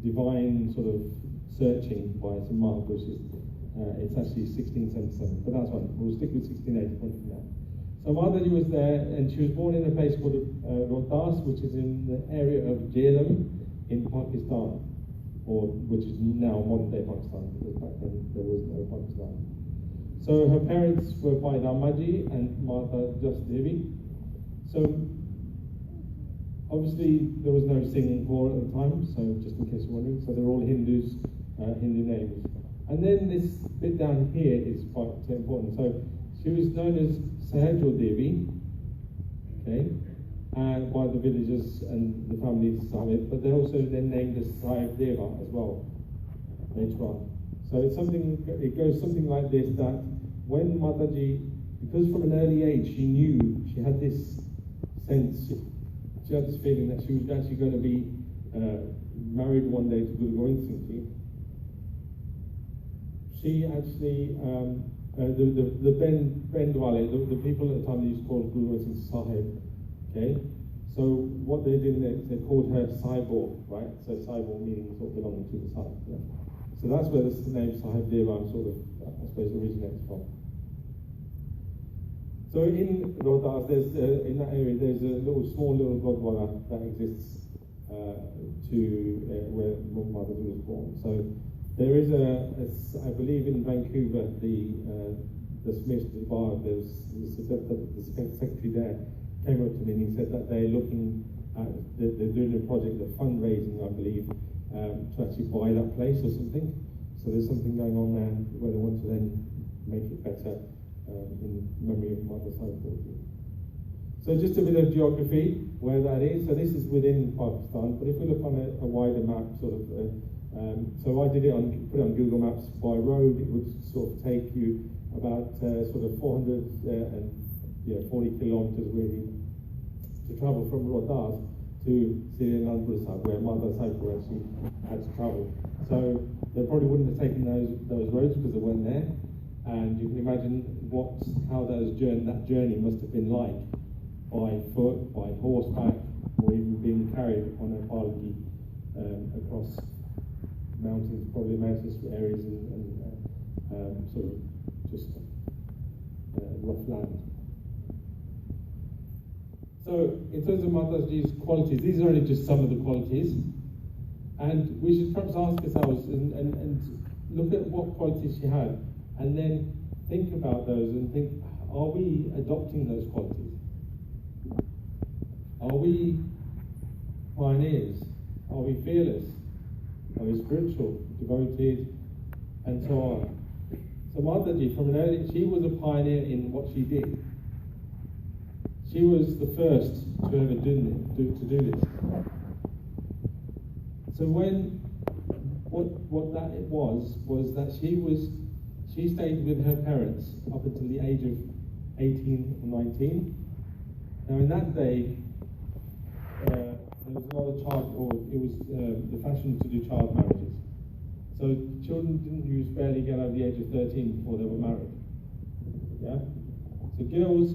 divine sort of searching by some markers, it's actually 1677, but that's fine. We'll stick with 1681 for now. So Mataji was there, and she was born in a place called Rohtas, which is in the area of Jhelum in Pakistan, or which is now modern-day Pakistan, because back then there was no Pakistan. So her parents were Bhai Ramaji and Mata Just Devi. So obviously there was no singing choir at the time, so just in case you're wondering, so they're all Hindus, Hindu names. And then this bit down here is quite important. So she was known as Sahajul Devi, okay, and by the villagers and the family Sahib, but they also then named as Sahib Deva as well later on. So it's something, it goes something like this, that when Mataji, because from an early age she knew, she had this sense, she had this feeling that she was actually going to be married one day to Guru Gobind Singh Ji. She actually, the Bendwale, the people at the time used to call Guru Gobind Singh Sahib, okay? So what they did, they called her Saibor, right? So Saibor meaning sort of belonging to the Sahib, yeah? So that's where this name Sahib Deva sort of, I suppose, originates from. So in Rohtas, there's in that area, there's a small little Gurdwara that exists where Mataji was born. So there is I believe in Vancouver, the Smith bar, the secretary there came up to me and he said that they're looking at, they're doing a project, they're fundraising, I believe, to actually buy that place or something. So there's something going on there where they want to then make it better in memory of Mata Cyber. So just a bit of geography where that is. So this is within Pakistan, but if we look on a wider map, sort of, so I did it put it on Google Maps by road. It would sort of take you about sort of 440 kilometers really to travel from Rohtas to Sri Anandpur Sahib, where Mata Cyber actually had to travel. So they probably wouldn't have taken those roads because they weren't there. And you can imagine how that journey must have been like, by foot, by horseback, or even being carried on a palki across mountains, probably mountainous areas and sort of just rough land. So, in terms of Mataji's qualities, these are only just some of the qualities, and we should perhaps ask ourselves and look at what qualities she had, and then think about those and think, are we adopting those qualities? Are we pioneers? Are we fearless? Are we spiritual, devoted, and so on? So Mataji, from an early, she was a pioneer in what she did. She was the first to ever to do this. So what that was that she stayed with her parents up until the age of 18 or 19. Now in that day, there was a lot of it was the fashion to do child marriages. So children didn't barely get over the age of 13 before they were married. Yeah? So girls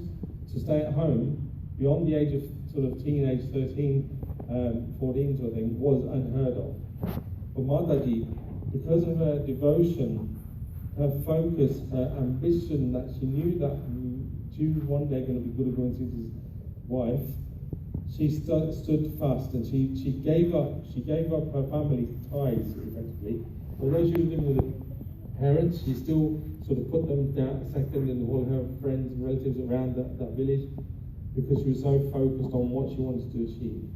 to stay at home beyond the age of sort of teenage, 13, 14 sort of thing, was unheard of. But Mataji, because of her devotion, her focus, her ambition, that she knew that she was one day going to be Guru Gobind Singh's wife, she stood fast, and she gave up her family ties, effectively. Although she was living with her parents, she still sort of put them down second, and all her friends and relatives around that village, because she was so focused on what she wanted to achieve.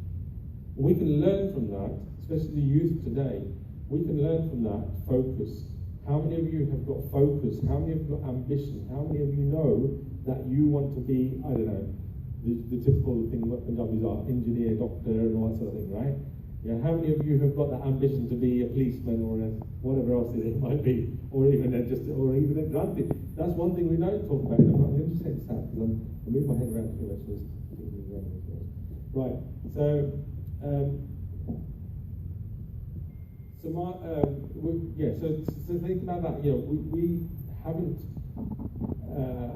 We can learn from that, especially the youth today. We can learn from that focus. How many of you have got focus? How many have got ambition? How many of you know that you want to be, I don't know, the typical thing what Punjabis are, engineer, doctor, and all that sort of thing, right? Yeah, how many of you have got that ambition to be a policeman or whatever else it might be, or even a granted? That's one thing we don't talk about. I'm going to say it's sad because I'm moving my head around too much. Right. So, so think about that. You know, we haven't.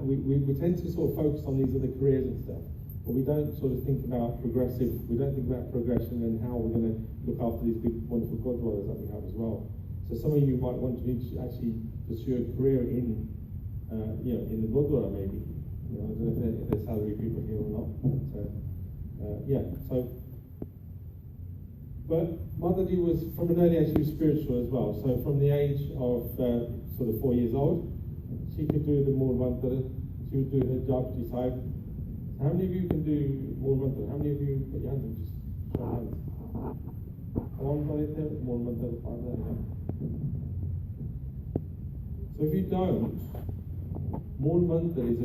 We tend to sort of focus on these other careers and stuff, but we don't sort of think about progression and how we're going to look after these big, wonderful God dwellers that we have as well. So some of you might want to actually pursue a career in, in the God dweller maybe. I don't know if there's salary people here or not. But Mataji was, from an early age, she was spiritual as well. So from the age of sort of 4 years old, she could do the Mool Mantra, she would do her Japji Sahib. How many of you can do Mool Mantra? How many of you put your hands up? Just show hands. Mool Mantra. So if you don't, Mool Mantra is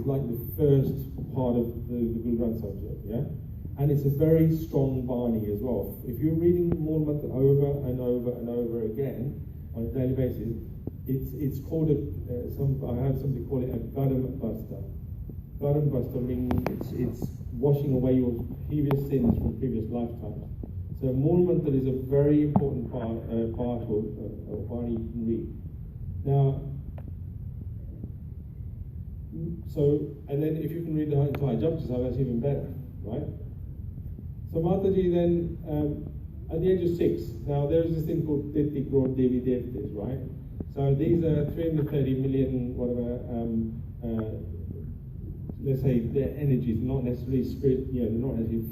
like the first part of the Guru Granth Sahib, yeah? And it's a very strong Bani as well. If you're reading Mool Mantra over and over and over again on a daily basis, it's called I heard somebody call it a Garam Basta. Garam Basta meaning it's washing away your previous sins from previous lifetimes. So Mool Mantra is a very important part of Bani you can read. Now, and then if you can read the entire Japji Sahib, that's even better, right? So Mataji then, at the age of 6, now there is this thing called 30 crore Devi Devatas, right? So these are 330 million, let's say their energies, not necessarily spirit, they're not actually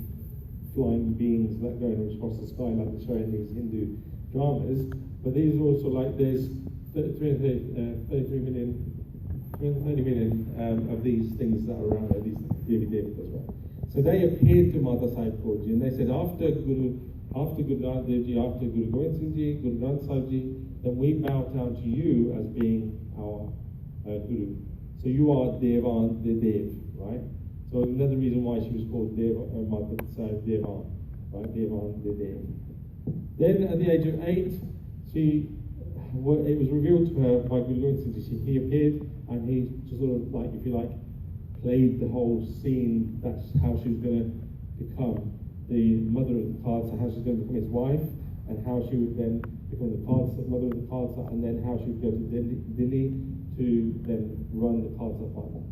flying beings that go across the sky like they show in these Hindu dramas, but these are also like there's 330 million of these things that are around there, these Devi Devatas as well. So they appeared to Mata Sahib Kaur and they said, after Guru Nanak Dev Ji, after Guru Gobind Singh Ji, Guru Granth Sahib Ji, then we bow down to you as being our Guru. So you are Devan the Dev, right? So another reason why she was called Mata Sahib Devan, right? Devan the Dev. Then at the age of 8, it was revealed to her by Guru Gobind Singh Ji. He appeared and he just sort of like, if you like, played the whole scene. That's how she was going to become the mother of the Khalsa, how she was going to become his wife, and how she would then become the mother of the Khalsa, and then how she would go to Delhi to then run the Khalsa Party.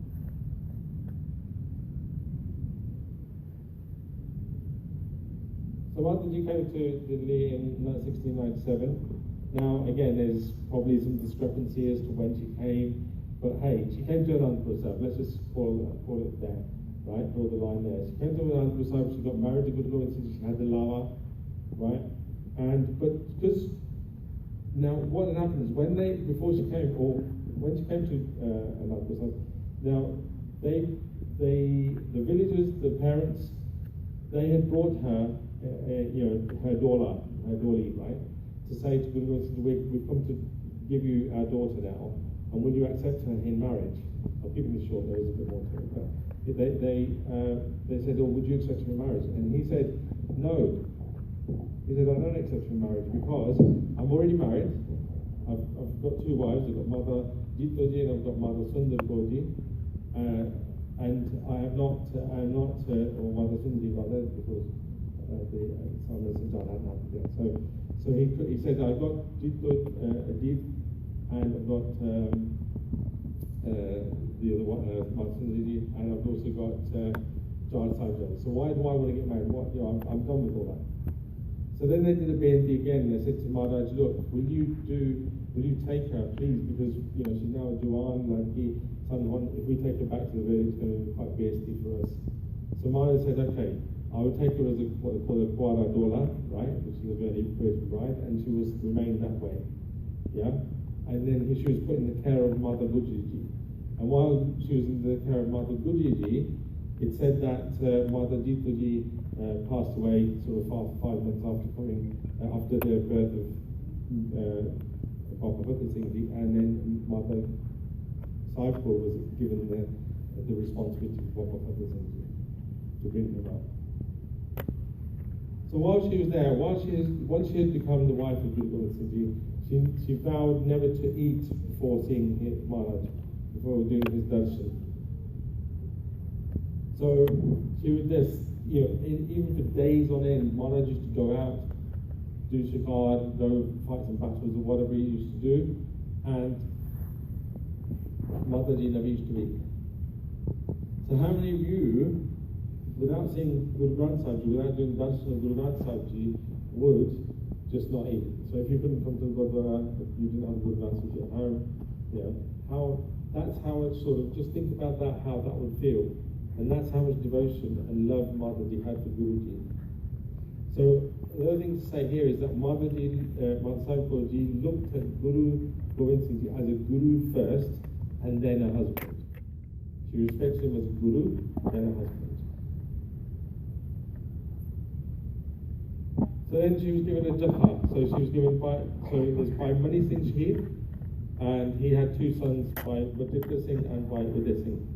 So Mataji came to Delhi in 1697. Now, again, there's probably some discrepancy as to when she came, but hey, she came to Anandpur Sahib. Let's just call it there, right? Draw the line there. She came to Anandpur Sahib, she got married to Guru Gobind Singh, she had the lava, right? But because now what had happened is when she came to Anandpur Sahib, now the villagers, the parents, they had brought her, her doli, right? To say to Guru Gobind Singh, we've come to give you our daughter now, and will you accept her in marriage? I'll keep it short, there is a bit more to it, but they said, oh, would you accept her in marriage? And he said, no. He said, I don't accept her in marriage because I'm already married. I've got two wives. I've got Mother Jitoji and I've got Mother Sundar Goji. And I am not, or Mother Sundari rather, because the son of St. John hadn't happened yet. So he said, I've got Jito Adib, and I've got the other one, Mother Sundari, and I've also got John Sajjan. So why do I want to get married? I'm done with all that. So then they did a BND again, and they said to Maharaj, look, will you take her, please, because she's now a Juwan, if we take her back to the village, it's going to be quite beastly for us. So Maharaj said, okay, I will take her as what they call a Kwara Dola, right, which is a very beautiful bride, and she will remain that way. Yeah? And then she was put in the care of Mother Gujiji. And while she was in the care of Mother Gujiji, it said that Mother Jitoji passed away sort of 5 months after the birth of Baba Bhakti Singh Ji, and then Mother Sahibpur was given the responsibility for Baba Bhakti Singh Ji to bring them up. So while she was there, once she had become the wife of Guru Gobind Singh Ji, she vowed never to eat before seeing Maharaj, before doing his darshan. So she would just, even for days on end, Maharaj used to go out, do shikar, go fight some battles or whatever he used to do, and Mataji never used to eat. So how many of you, without seeing Guru Granth Sahib Ji, without doing darshan of Guru Granth Sahib Ji, would just not eat? So if you couldn't come to the Gurdwara, you didn't have Guru Granth Sahib Ji at home, that's how it sort of, just think about that, how that would feel. And that's how much devotion and love Mataji had for Guruji. So the other thing to say here is that Mother Sahibpur Ji looked at Guru Gobind Singh Ji as a guru first, and then a husband. She respects him as a guru, then a husband. So then she was given a Japha. So she was given there's by Mani Singh Shahid, and he had two sons by Vaditra Singh and by Uday Singh.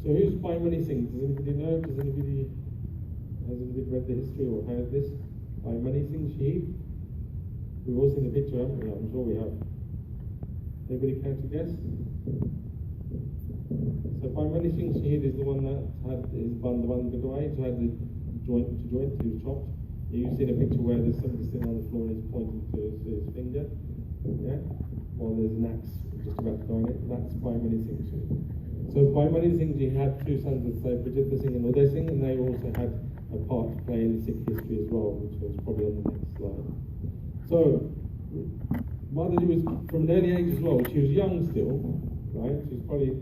So who's Bhai Mani Singh? Does anybody know? Has anybody read the history or heard this? Bhai Mani Singh Shahid? We've all seen the picture, haven't we? I'm sure we have. Anybody care to guess? So Bhai Mani Singh Shahid is the one that had his Bandhavan Gadwai, who had the joint to joint, he was chopped. You've seen a picture where there's somebody sitting on the floor and he's pointing to his finger. Yeah? While there's an axe just about to go on it. That's Bhai Mani Singh Shahid. So Bhai Mani Singh Ji had two sons, Bridjinder Singh and Uday Singh, and they also had a part to play in the Sikh history as well, which was probably on the next slide. So Mataji was, from an early age as well, she was young still, right? She was probably,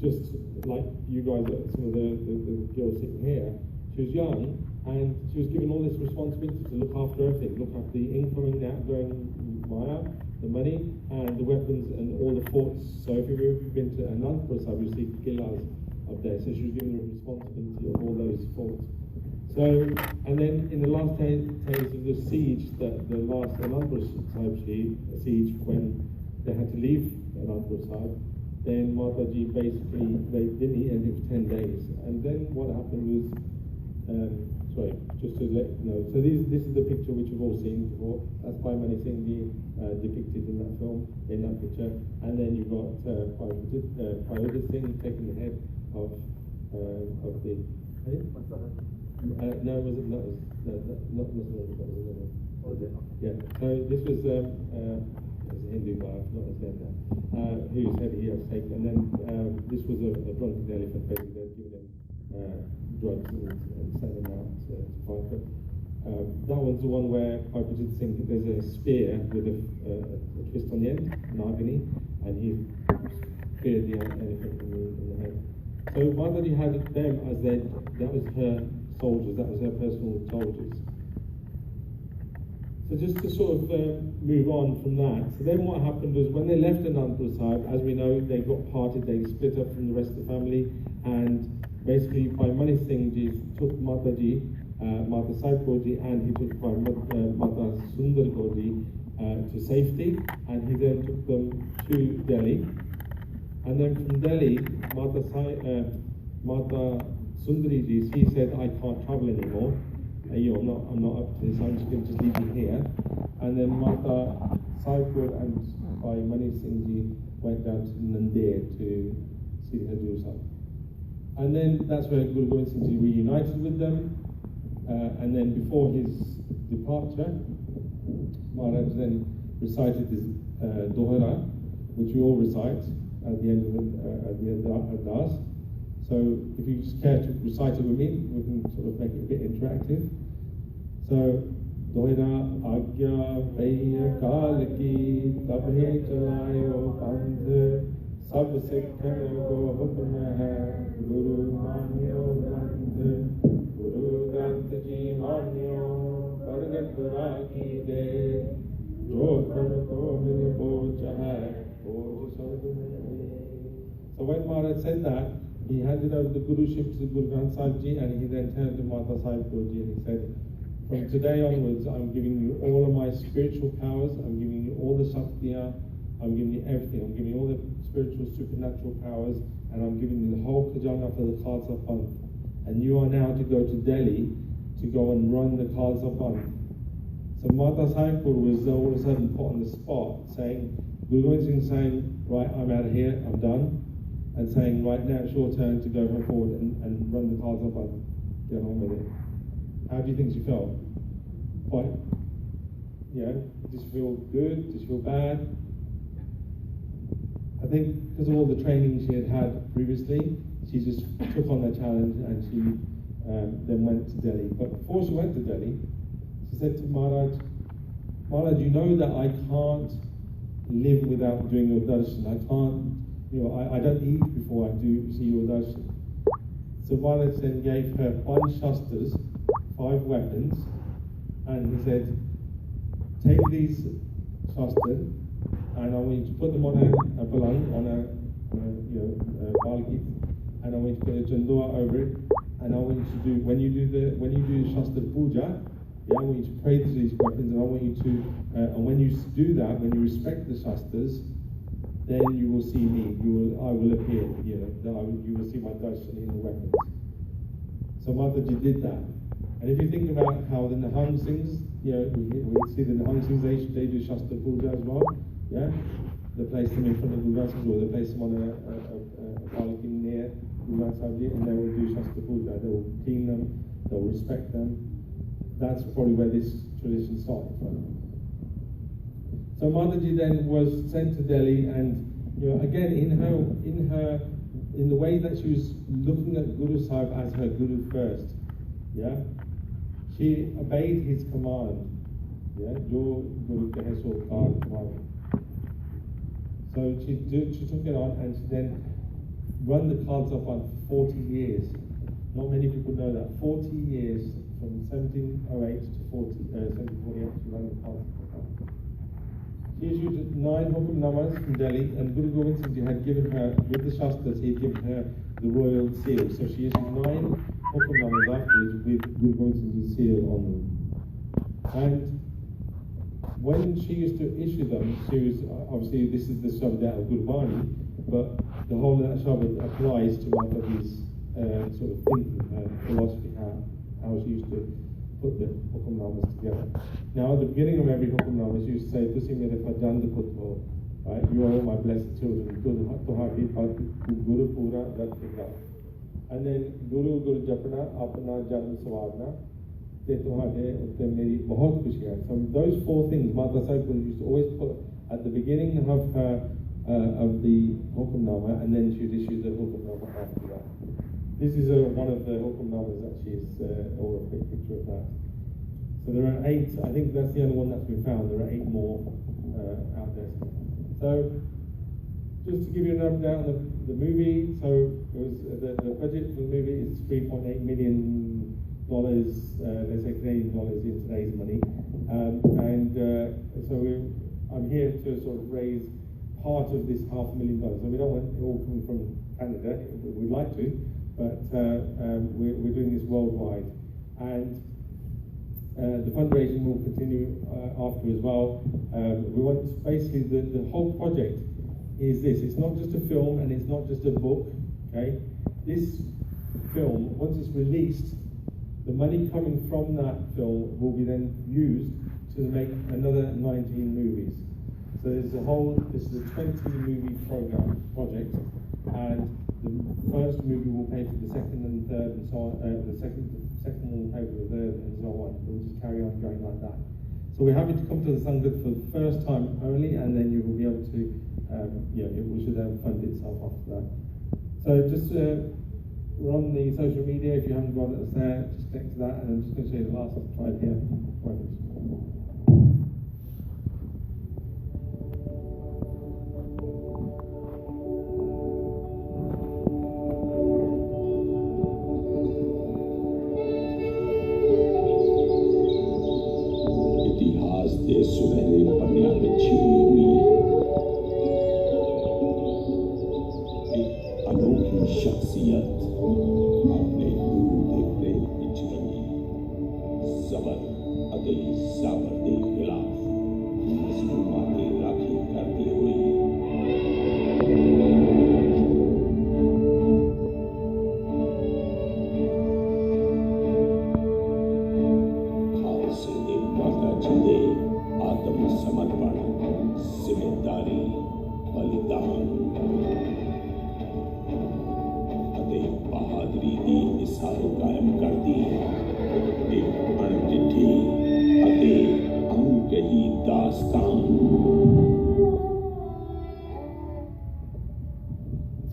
just like you guys, some of the girls sitting here. She was young, and she was given all this responsibility to look after everything, look after the incoming and outgoing Maya, the money, and the weapons, and all the forts. So if you've been to Anandpur Sahib, you see Kilas up there. So she was given the responsibility of all those forts. So, and then in the last days of the siege, the last Anandpur Sahib siege, when they had to leave Anandpur Sahib, then Mataji basically, they didn't eat anything for 10 days. And then what happened was, just to let you know, so this is the picture which you've all seen before. That's Bhai Mani Singh Ji depicted in that film, in that picture. And then you've got Bhai Uday Singh taking the head of the... no, was it not? Not Muslim, that was another one. Yeah, so this was a Hindu guy, not his name now, whose head he has taken. And then this was a drunken elephant, basically, they'd given him drugs and sent him out That one's the one where Bhai Pajit Singh, there's a spear with a twist on the end, Nagini, and he speared the elephant in the head. So Mataji had them as that was her soldiers, that was her personal soldiers. So just to sort of move on from that, so then what happened was when they left Anandpur Sahib, as we know, they got parted, they split up from the rest of the family, and basically Bhai Mani Singh Ji took Mataji, Mata Sahib Kaur Ji, and he took Mata Sundar Kaur Ji to safety, and he then took them to Delhi. And then from Delhi, Mata Sundari Ji, she said, I can't travel anymore. I'm not up to this, I'm just going to leave you here. And then Mata Sahib Kaur and Bhai Mani Singh Ji went down to Nandir to see the Hajur Sahib. And then that's where Guru Gobind Singh Ji reunited with them. And then before his departure, Maharaj then recited this Dohara, which we all recite at the end of the Das. So if you just care to recite it with me, we can sort of make it a bit interactive. So, Dohara Agya Vaya Kal Ki Tabhe Chalayo Bandh Sab Sikhan Go Hukm Hai Guru Manyo Granth Guru Granth Ji Manyo Pargat Raki De Jo Kar Ko Mil Bo Chahai Bo Sab Mein. So when Maharaj said that, he handed over the Guruship to Guru Granth Sahib Ji, and he then turned to Mata Sahib Kaur Ji and he said, from today onwards, I'm giving you all of my spiritual powers, I'm giving you all the Shaktiya, I'm giving you everything, I'm giving you all the spiritual, supernatural powers, and I'm giving you the whole Khajana for the Khalsa Panth. And you are now to go to Delhi to go and run the Khalsa Panth. So Mata Sahib Kaur was all of a sudden put on the spot, saying, Guru Gobind Singh saying, right, I'm out of here, I'm done. And saying, right now it's your turn to go forward and run the Khalsa Panth. Get on with it. How do you think she felt? Quite, did she feel good? Did she feel bad? I think because of all the training she had previously, she just took on the challenge and she then went to Delhi. But before she went to Delhi, she said to Maharaj, you know that I can't live without doing your darshan. I can't. I don't eat before I do see your darshan. So Maharaj then gave her 5 shastras, 5 weapons, and he said, take these shastras, and I want you to put them on a balang, on a balki, and I want you to put a jandua over it, and I want you to do, when you do the shastra puja, I want you to pray to these weapons, and I want you to, and when you do that, when you respect the shastras, then you will see me. I will appear. You will see my darshan in the weapons. So Mataji did that. And if you think about how the Nahang Singhs, we see the Nahang Singhs, they do Shastra Puja as well. Yeah, they place them in front of Guru Granth Sahib, or they place them on a palanquin near Guru Granth Sahib, and they will do Shastra Puja. They will clean them. They will respect them. That's probably where this tradition started from. So Mataji then was sent to Delhi, and again in the way that she was looking at Guru Sahib as her Guru first, she obeyed his command, Jo Guru Kahe So Kar Kumari. So she took it on, and she then run the Khalsa Panth for 40 years. Not many people know that. 40 years, from 1708 to 1748, she ran the Khalsa Panth. She issued 9 Hukamnamas from Delhi, and Guru Gobind Singh Ji had given her, with the Shastras, he had given her the royal seal. So she issued 9 Hukamnamas afterwards with Guru Gobind Singh Ji's seal on them. And when she used to issue them, she was, obviously this is the Shabad of Gurbani, but the whole of that Shabad applies to Mataji's sort of thinking and philosophy, how she used to put the Hukamnamas together. Now at the beginning of every Hukamnama, she used to say, Tusi mere fajand putho, right? You are all my blessed children. Tuhadi Guru Pura Ratika. And then Guru Japana Apana Janam Savarna. So those 4 things Mata Sahib used to always put at the beginning of her of the Hukamnama, and then she'd issue the Hukamnama after that. this is one of the hukamnamas actually, or a quick picture of that. So there are 8, I think that's the only one that's been found, there are 8 more out there. So, just to give you an update on the movie, so it was, the budget for the movie is $3.8 million, let's say Canadian dollars in today's money. So I'm here to sort of raise part of this $500,000. So we don't want it all coming from Canada, we'd like to, but we're doing this worldwide. And the fundraising will continue after as well. We want, basically, the whole project is this. It's not just a film and it's not just a book, okay? This film, once it's released, the money coming from that film will be then used to make another 19 movies. So this is a 20-movie project, and the first movie will pay for the second and third and so on, the second one will pay for the third and so on. We'll just carry on going like that. So we're happy to come to the Sangha for the first time only, and then you will be able to, it should fund itself after that. So just, we're on the social media. If you haven't got us there, just connect to that, and I'm just going to show you the last slide here.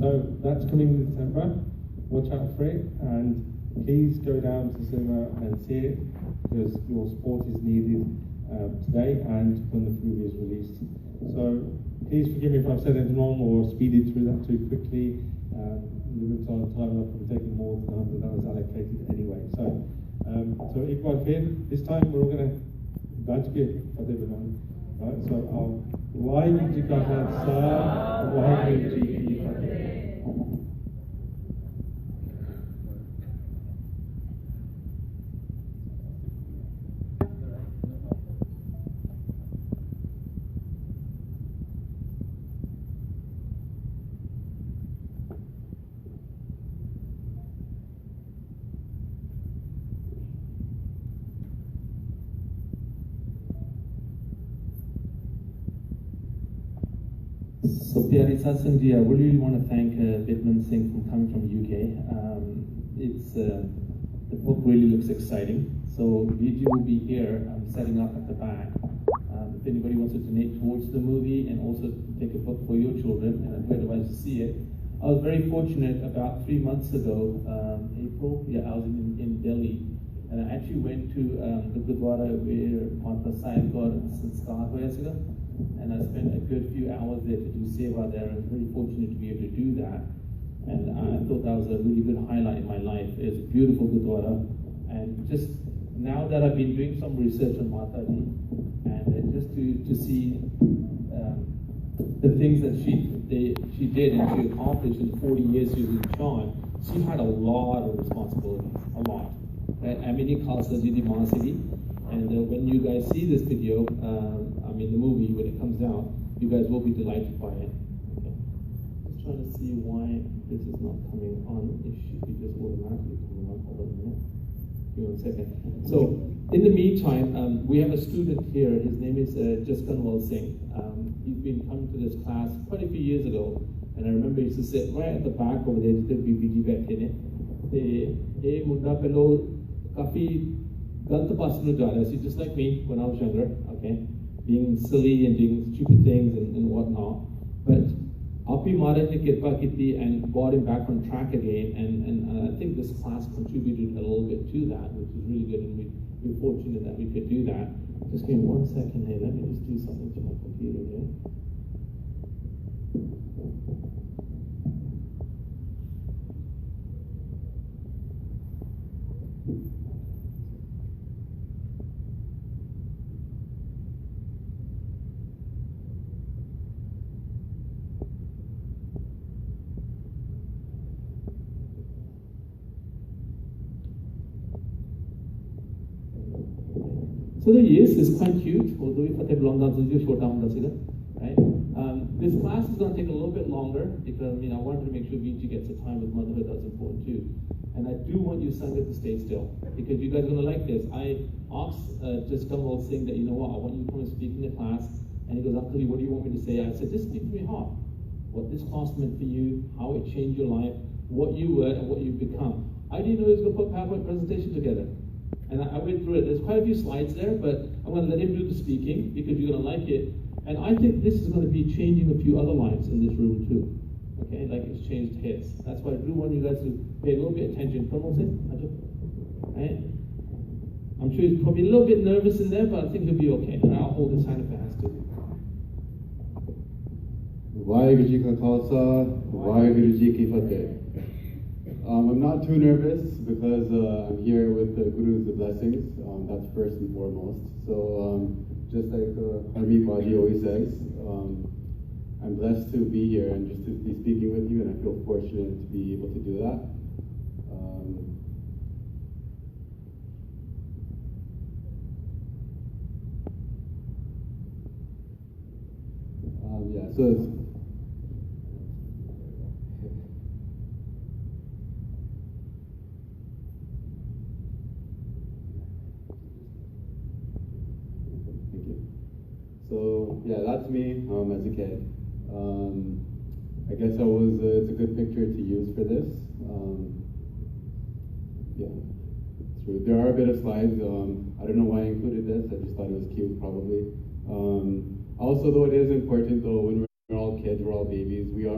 So that's coming in December. Watch out for it, and please go down to the cinema and see it, because your support is needed today and when the movie is released. So please forgive me if I've said anything wrong or speeded through that too quickly. Limits on time enough from taking more time than that was allocated anyway. So, Iqbal Khair, this time we're all going to God's gift for everyone. Right? So, Waheguru Ji Ka Khalsa, Waheguru Ji Ki Fateh. So, Pyari Satsang Ji, I really want to thank Vidman Singh for coming from UK. The book really looks exciting. So, Viji will be here setting up at the back. If anybody wants to donate towards the movie and also take a book for your children, and I'd really advise to see it. I was very fortunate about 3 months ago, April, I was in Delhi, and I actually went to the Gurdwara where Mata Sahib got sanskar hoya siga. And I spent a good few hours there to do seva there. I was very fortunate to be able to do that. And I thought that was a really good highlight in my life. It was a beautiful Gurdwara. And just now that I've been doing some research on Mataji, and just to see the things that she did and she accomplished in the 40 years she was in charge, she had a lot of responsibilities, a lot. Right? Amini Khalsa Ji di Maa Sigi. And when you guys see this video, the movie, when it comes out, you guys will be delighted by it. Okay. Just trying to see why this is not coming on. It should be just automatically coming on. Hold on a minute. Give me 1 second. So, in the meantime, we have a student here. His name is Jaskanwal Singh. He's been coming to this class quite a few years ago. And I remember he used to sit right at the back over there, just BBG back in it. Hey, Munda Pello, Kafi. Just like me when I was younger, okay, being silly and doing stupid things and whatnot. But Api Maharaj ne kirpa kiti and brought him back on track again, and I think this class contributed a little bit to that, which is really good, and we're fortunate that we could do that. Just give me 1 second here, let me just do something to my computer here. So the yes is quite cute, although if I take long answers, you short down right? This class is going to take a little bit longer because I wanted to make sure VG gets the time with motherhood. That's important too. And I do want you Sangha to stay still because you guys are going to like this. I asked just Kamal Singh that, you know what, I want you to come and speak in the class. And he goes, Uncle, what do you want me to say? I said, just speak to me hard. What this class meant for you, how it changed your life, what you were and what you've become. I didn't know he was going to put a PowerPoint presentation together. And I went through it. There's quite a few slides there, but I'm going to let him do the speaking because you're going to like it. And I think this is going to be changing a few other lives in this room too. Okay, like it's changed his. That's why I do want you guys to pay a little bit of attention. Right? I'm sure he's probably a little bit nervous in there, but I think he'll be okay. And I'll hold his hand if it has to. Vaheguru Ji Ka Khalsa, Vaheguru Ji Ki Fateh. I'm not too nervous because I'm here with the Guru's blessings. That's first and foremost. So just like Harmeet Baji always says, I'm blessed to be here and just to be speaking with you, and I feel fortunate to be able to do that. So it's, so yeah, that's me as a kid. I guess it's a good picture to use for this. Yeah, true. There are a bit of slides. I don't know why I included this. I just thought it was cute, probably. Also, though, it is important, though, when we're all kids, we're all babies, we're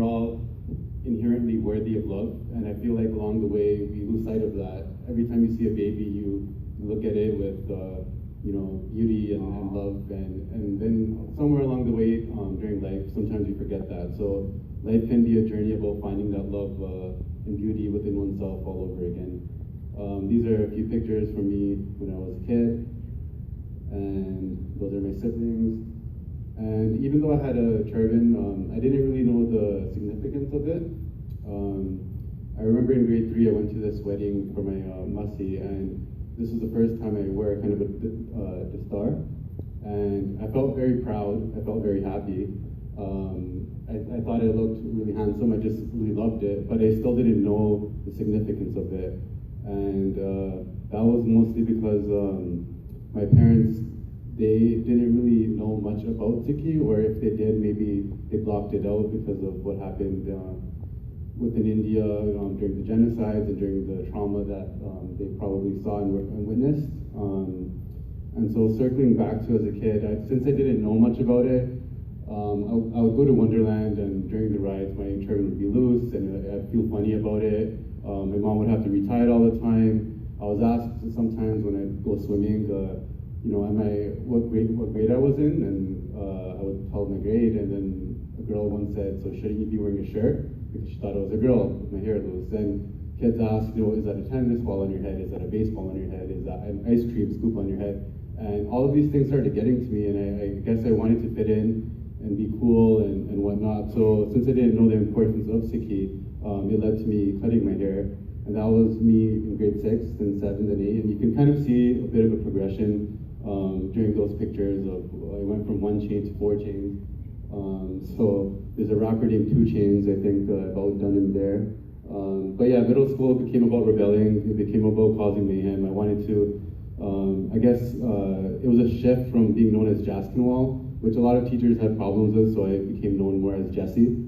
all inherently worthy of love. And I feel like along the way, we lose sight of that. Every time you see a baby, you look at it with beauty and love, and then somewhere along the way during life, sometimes you forget that. So life can be a journey about finding that love and beauty within oneself all over again. These are a few pictures from me when I was a kid, and those are my siblings. And even though I had a turban, I didn't really know the significance of it. I remember in grade 3, I went to this wedding for my masi, and this was the first time I wore kind of a dastar, and I felt very proud. I felt very happy. I thought it looked really handsome. I just really loved it, but I still didn't know the significance of it. And that was mostly because my parents, they didn't really know much about Sikhi, or if they did, maybe they blocked it out because of what happened within India during the genocides and during the trauma that they probably saw and witnessed. And so circling back to as a kid, since I didn't know much about it, I would go to Wonderland, and during the rides, my turban would be loose, and I'd feel funny about it. My mom would have to retie it all the time. I was asked sometimes when I'd go swimming, what grade I was in, and I would tell my grade, and then a girl once said, so shouldn't you be wearing a shirt? Because she thought I was a girl with my hair loose. And kids ask, is that a tennis ball on your head? Is that a baseball on your head? Is that an ice cream scoop on your head? And all of these things started getting to me, and I guess I wanted to fit in and be cool and whatnot. So since I didn't know the importance of Sikhi, it led to me cutting my hair. And that was me in grade 6, then 7, then 8. And you can kind of see a bit of a progression during those pictures of, I went from 1 chain to 4 chains. So there's a rapper named 2 Chainz, I think I've outdone him there. But yeah, middle school became about rebelling. It became about causing mayhem. I wanted to, it was a shift from being known as Jaskinwal, which a lot of teachers had problems with, so I became known more as Jesse.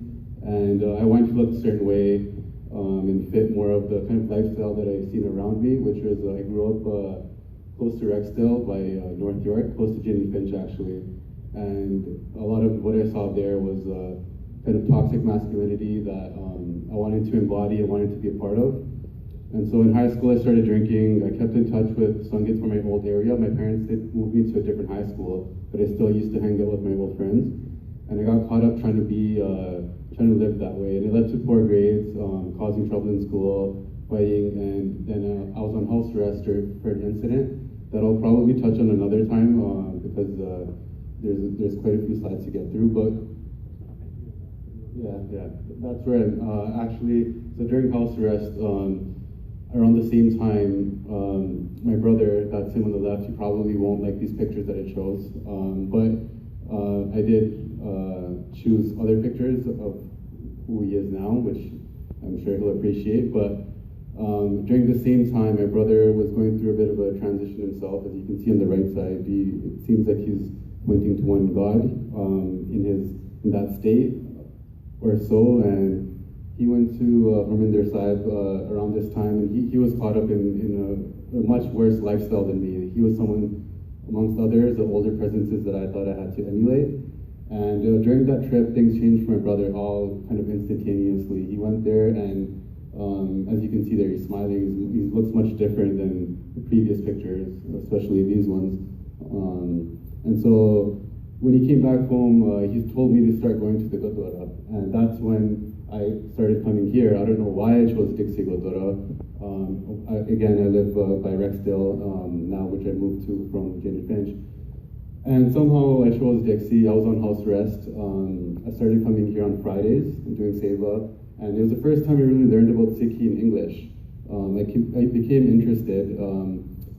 And I wanted to look a certain way and fit more of the kind of lifestyle that I've seen around me, which was, I grew up close to Rexdale by North York, close to Ginny Finch actually. And a lot of what I saw there was kind of toxic masculinity that I wanted to embody, I wanted to be a part of. And so in high school, I started drinking. I kept in touch with Sungit from my old area. My parents did move me to a different high school, but I still used to hang out with my old friends. And I got caught up trying to live that way. And it led to poor grades, causing trouble in school, fighting, and then I was on house arrest for an incident that I'll probably touch on another time because there's quite a few slides to get through. But yeah, that's right. Actually, so during house arrest, around the same time, my brother, that's him on the left, he probably won't like these pictures that I chose, but I did choose other pictures of who he is now, which I'm sure he'll appreciate. But during the same time, my brother was going through a bit of a transition himself. As you can see on the right side, it seems like he's pointing to one God in that state or so, and he went to Harminder Sahib around this time, and he was caught up in a much worse lifestyle than me. He was someone, amongst others, the older presences that I thought I had to emulate. And during that trip, things changed for my brother all kind of instantaneously. He went there, and as you can see there, he's smiling. He looks much different than the previous pictures, especially these ones. And so when he came back home, he told me to start going to the Gurdwara, and that's when I started coming here. I don't know why I chose Dixie Gurdwara. Again, I live by Rexdale now, which I moved to from Ginger Finch. And somehow I chose Dixie. I was on house arrest. I started coming here on Fridays and doing seva, and it was the first time I really learned about Sikhi in English. I became interested.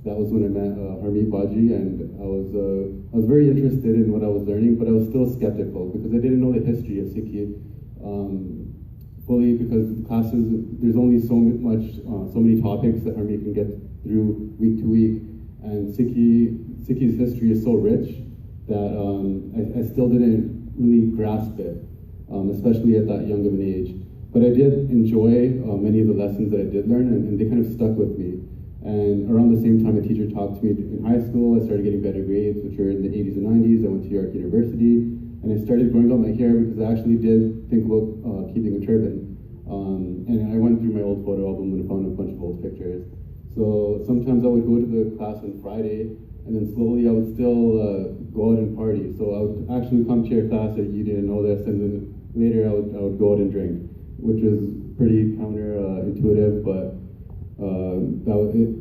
That was when I met Harmeet Baji, and I was very interested in what I was learning, but I was still skeptical because I didn't know the history of Sikhi fully, because classes, there's only so many topics that Harmeet can get through week to week, and Sikhi's history is so rich that I still didn't really grasp it, especially at that young of an age. But I did enjoy many of the lessons that I did learn, and they kind of stuck with me. And around the same time, a teacher talked to me in high school. I started getting better grades, which were in the 80s and 90s. I went to York University, and I started growing out my hair because I actually did think about keeping a turban. And I went through my old photo album and found a bunch of old pictures. So sometimes I would go to the class on Friday, and then slowly I would still go out and party. So I would actually come to your class if you didn't know this, and then later I would go out and drink, which was pretty counterintuitive, but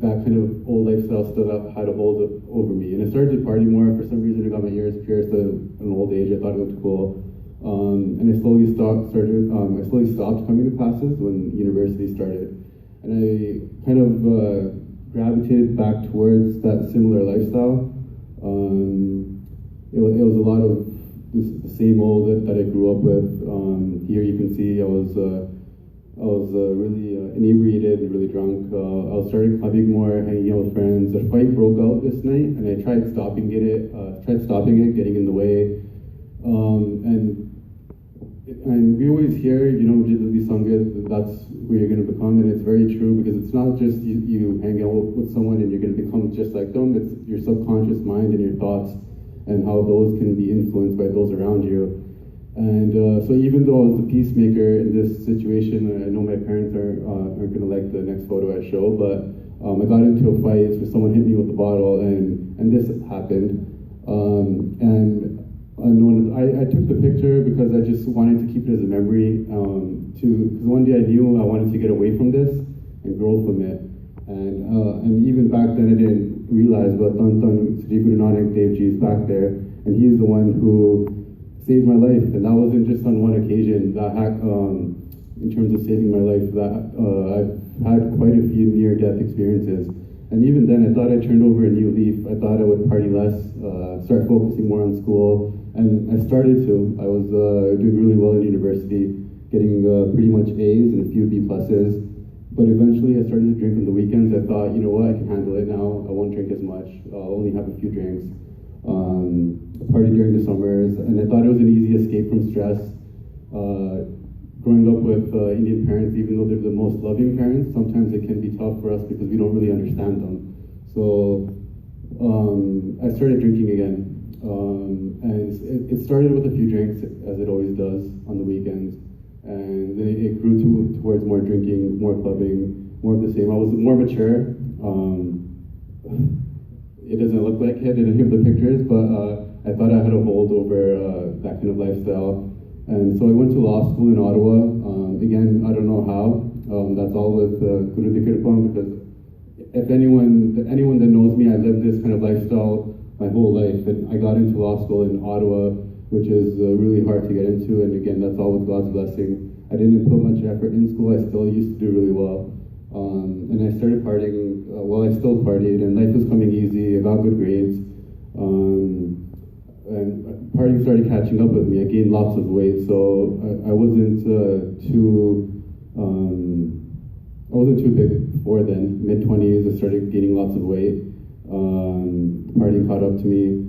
that kind of old lifestyle still had a hold over me. And I started to party more. For some reason, I got my ears pierced at an old age. I thought it looked cool. And I slowly stopped coming to classes when university started. And I kind of gravitated back towards that similar lifestyle. It was a lot of the same old that I grew up with. Here you can see I was really inebriated and really drunk. I started clubbing more, hanging out with friends. A fight broke out this night, and I tried stopping it, getting in the way. And we always hear, Jidali Sangit, that's who you're going to become, and it's very true, because it's not just you hang out with someone and you're going to become just like them. It's your subconscious mind and your thoughts, and how those can be influenced by those around you. And so even though I was the peacemaker in this situation, I know my parents aren't going to like the next photo I show, but I got into a fight, so someone hit me with a bottle, and this happened. I took the picture because I just wanted to keep it as a memory, because one day I knew I wanted to get away from this and grow from it. And even back then I didn't realize, but Tan Sri Guru Nanak Dev Ji is back there, and he's the one who saved my life. And that wasn't just on one occasion. In terms of saving my life, I've had quite a few near-death experiences. And even then, I thought I turned over a new leaf. I thought I would party less, start focusing more on school, and I started to. I was doing really well in university, getting pretty much A's and a few B pluses. But eventually, I started to drink on the weekends. I thought, you know what, I can handle it now. I won't drink as much. I'll only have a few drinks. Party during the summers, and I thought it was an easy escape from stress. Growing up with Indian parents, even though they're the most loving parents, sometimes it can be tough for us because we don't really understand them. So I started drinking again, and it started with a few drinks, as it always does on the weekends, and then it grew towards more drinking, more clubbing, more of the same. I was more mature. It doesn't look like it in any of the pictures, but I thought I had a hold over that kind of lifestyle. And so I went to law school in Ottawa. Again, I don't know how. That's all with Guru Di Kirpan, because if anyone that knows me, I lived this kind of lifestyle my whole life. And I got into law school in Ottawa, which is really hard to get into. And again, that's all with God's blessing. I didn't put much effort in school. I still used to do really well. And I started partying. I still partied, and life was coming easy. I got good grades. And partying started catching up with me. I gained lots of weight, so I wasn't too big before then. Mid-20s, I started gaining lots of weight. Partying caught up to me,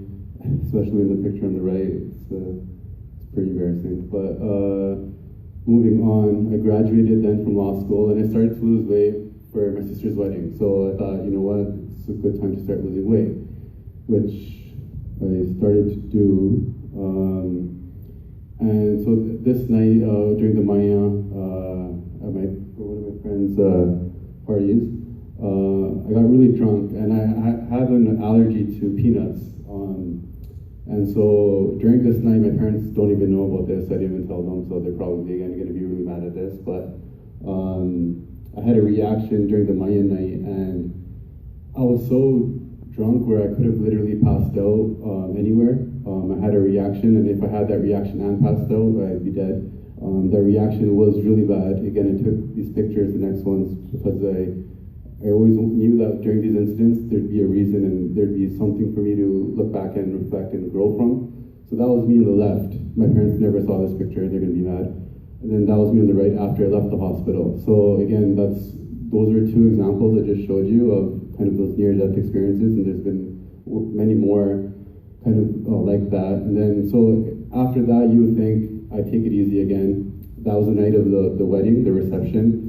especially in the picture on the right. It's pretty embarrassing. But moving on, I graduated then from law school, and I started to lose weight for my sister's wedding. So I thought, you know what, it's a good time to start losing weight, which I started to do. And so this night, during the Maya, at one of my friends' parties, I got really drunk, and I have an allergy to peanuts. And so during this night, my parents don't even know about this. I didn't even tell them, so they're probably again going to be really mad at this. But I had a reaction during the Maya night, and I was so drunk where I could have literally passed out anywhere. I had a reaction, and if I had that reaction and passed out, I'd be dead. The reaction was really bad. Again, I took these pictures, the next ones, because I always knew that during these incidents, there'd be a reason and there'd be something for me to look back and reflect and grow from. So that was me on the left. My parents never saw this picture, they're gonna be mad. And then that was me on the right after I left the hospital. So again, those are two examples I just showed you of kind of those near-death experiences, and there's been many more kind of like that. And then, so after that, you would think, I take it easy again. That was the night of the wedding, the reception.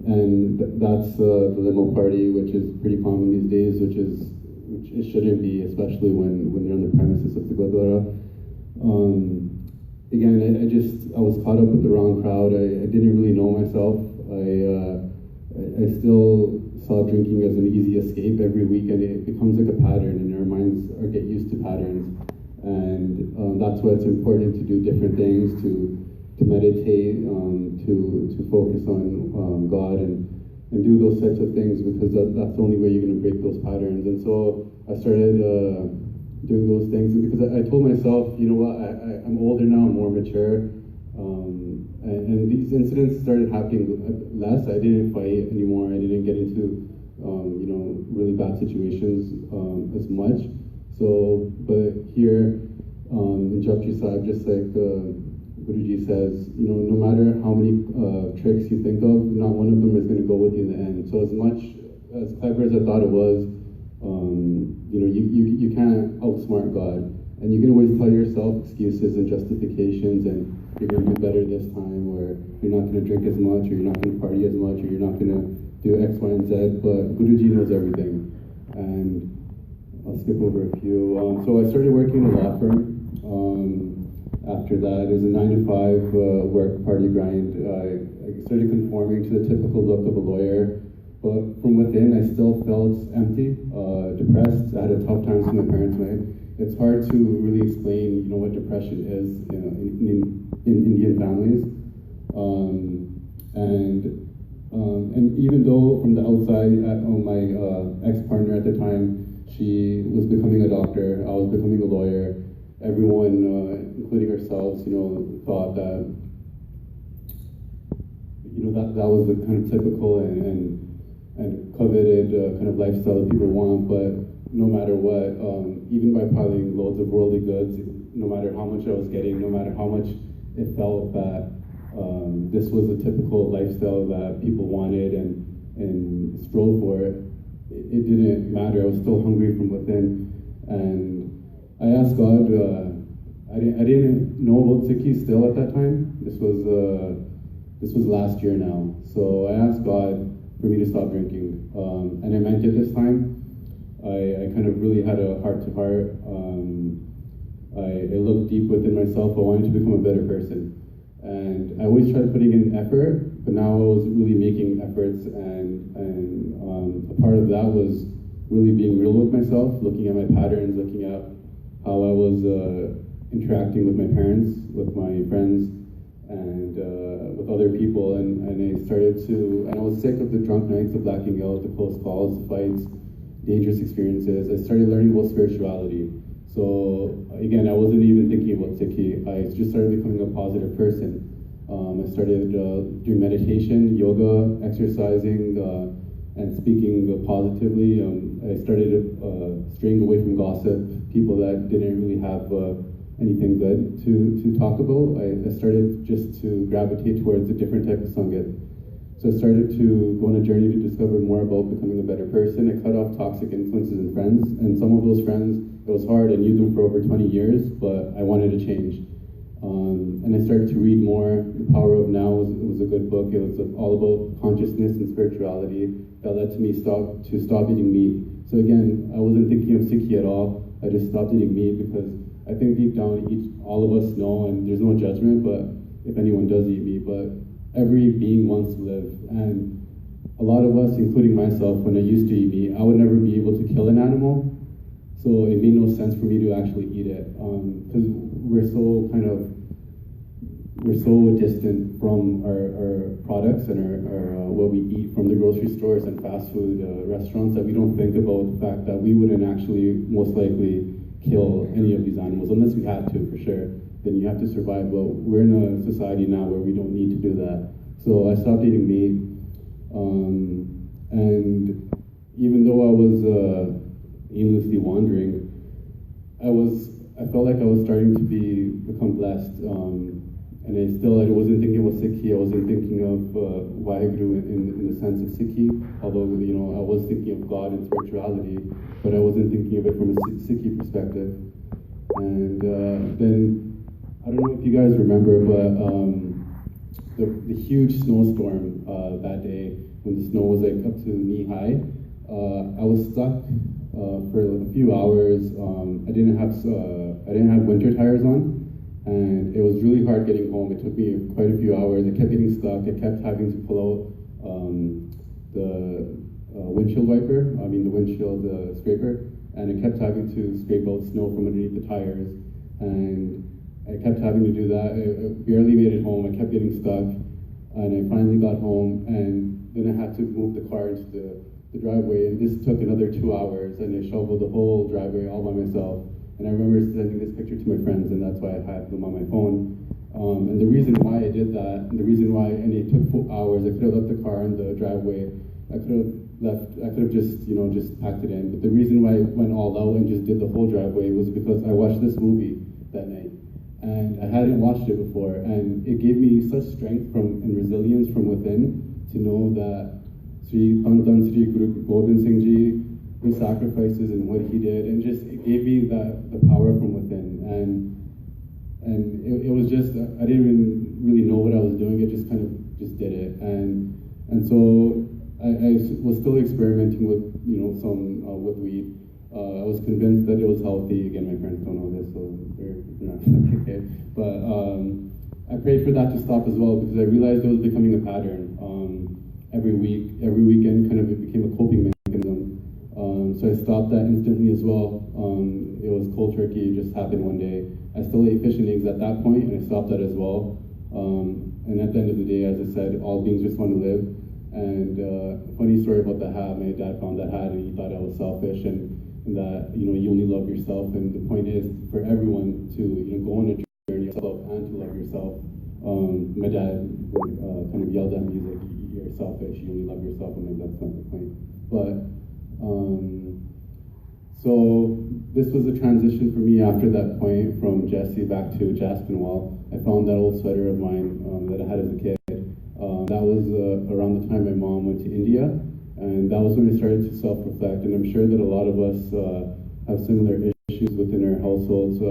And that's the limo party, which is pretty common these days, which it shouldn't be, especially when they're on the premises of the Gurdwara. Again, I was caught up with the wrong crowd. I didn't really know myself. I still saw drinking as an easy escape every weekend. It becomes like a pattern, and our minds get used to patterns. And that's why it's important to do different things, to meditate, to focus on God and do those types of things, because that's the only way you're going to break those patterns. And so I started doing those things because I told myself, you know what, I'm older now, I'm more mature. And these incidents started happening less. I didn't fight anymore. I didn't get into really bad situations as much. So, but here in Japji Sahib, just like Guruji says, no matter how many tricks you think of, not one of them is going to go with you in the end. So as clever as I thought it was, you can't outsmart God. And you can always tell yourself excuses and justifications, and you're going to do better this time, or you're not going to drink as much, or you're not going to party as much, or you're not going to do X, Y, and Z. But Guruji knows everything. And I'll skip over a few. So I started working in a law firm. After that, it was a 9-to-5 work, party grind. I started conforming to the typical look of a lawyer, but from within, I still felt empty, depressed. I had a tough time with my parents. It's hard to really explain, what depression is in Indian families. And even though from the outside, my ex-partner at the time, she was becoming a doctor, I was becoming a lawyer. Everyone, including ourselves, thought that, that was the kind of typical and coveted kind of lifestyle that people want. But no matter what, even by piling loads of worldly goods, no matter how much I was getting, no matter how much it felt that this was a typical lifestyle that people wanted and strove for, it didn't matter. I was still hungry from within. And I asked God, I didn't know about Sikhi still at that time. This was last year now. So I asked God for me to stop drinking. And I meant it this time. I kind of really had a heart-to-heart. I I looked deep within myself. I wanted to become a better person. And I always tried putting in effort, but now I was really making efforts, and a part of that was really being real with myself, looking at my patterns, looking at how I was interacting with my parents, with my friends, and with other people, and I started to, and I was sick of the drunk nights, the blacking out, the close calls, the fights, dangerous experiences. I started learning about spirituality. So again, I wasn't even thinking about Sikhi. I just started becoming a positive person. I started doing meditation, yoga, exercising, and speaking positively. I started straying away from gossip, people that didn't really have anything good to talk about. I started just to gravitate towards a different type of sangat. So I started to go on a journey to discover more about becoming a better person. I cut off toxic influences and friends, and some of those friends, it was hard. I knew them for over 20 years, but I wanted to change. And I started to read more. The Power of Now was a good book. It was all about consciousness and spirituality that led to me stop eating meat. So again, I wasn't thinking of Sikhi at all. I just stopped eating meat because I think deep down, all of us know, and there's no judgment, but if anyone does eat meat, but every being wants to live. And a lot of us, including myself, when I used to eat meat, I would never be able to kill an animal. So it made no sense for me to actually eat it, because we're so distant from our products and our what we eat from the grocery stores and fast food restaurants that we don't think about the fact that we wouldn't actually most likely kill any of these animals unless we had to, for sure. Then you have to survive. Well, we're in a society now where we don't need to do that. So I stopped eating meat, and even though I was aimlessly wandering, I felt like I was starting to become blessed, and I wasn't thinking about Sikhi. I wasn't thinking of Waheguru in the sense of Sikhi, although I was thinking of God and spirituality, but I wasn't thinking of it from a Sikhi perspective. And then I don't know if you guys remember, but the huge snowstorm that day, when the snow was like up to knee high, I was stuck for a few hours. I didn't have winter tires on, and it was really hard getting home. It took me quite a few hours. I kept getting stuck. I kept having to pull out the windshield wiper. The windshield scraper, and I kept having to scrape out snow from underneath the tires, and I kept having to do that. I barely made it home. I kept getting stuck, and I finally got home, and then I had to move the car into the driveway, and this took another 2 hours, and I shoveled the whole driveway all by myself. And I remember sending this picture to my friends, and that's why I had them on my phone. And the reason why I did that, and it took 4 hours, I could have left the car in the driveway. I could have just packed it in. But the reason why I went all out and just did the whole driveway was because I watched this movie that night. And I hadn't watched it before, and it gave me such strength and resilience from within to know that Sri Guru Gobind Singh Ji, his sacrifices and what he did, and just it gave me the power from within. And it was just, I didn't even really know what I was doing. It just kind of just did it, and so I was still experimenting with with weed. I was convinced that it was healthy. Again, my parents don't know this, so they're not okay. But I prayed for that to stop as well, because I realized it was becoming a pattern. Every weekend, kind of it became a coping mechanism. So I stopped that instantly as well. It was cold turkey. It just happened one day. I still ate fish and eggs at that point, and I stopped that as well. And at the end of the day, as I said, all beings just want to live. And funny story about the hat. My dad found that hat, and he thought I was selfish, and that you only love yourself. And the point is for everyone to go on a journey yourself and to love yourself. My dad kind of yelled at me, he's like, "You're selfish. You only love yourself." I'm like, that's not the point. But so this was a transition for me after that point, from Jesse back to Jaspinwall. I found that old sweater of mine that I had as a kid. That was around the time my mom went to India, and that was when I started to self-reflect. And I'm sure that a lot of us have similar issues within our households.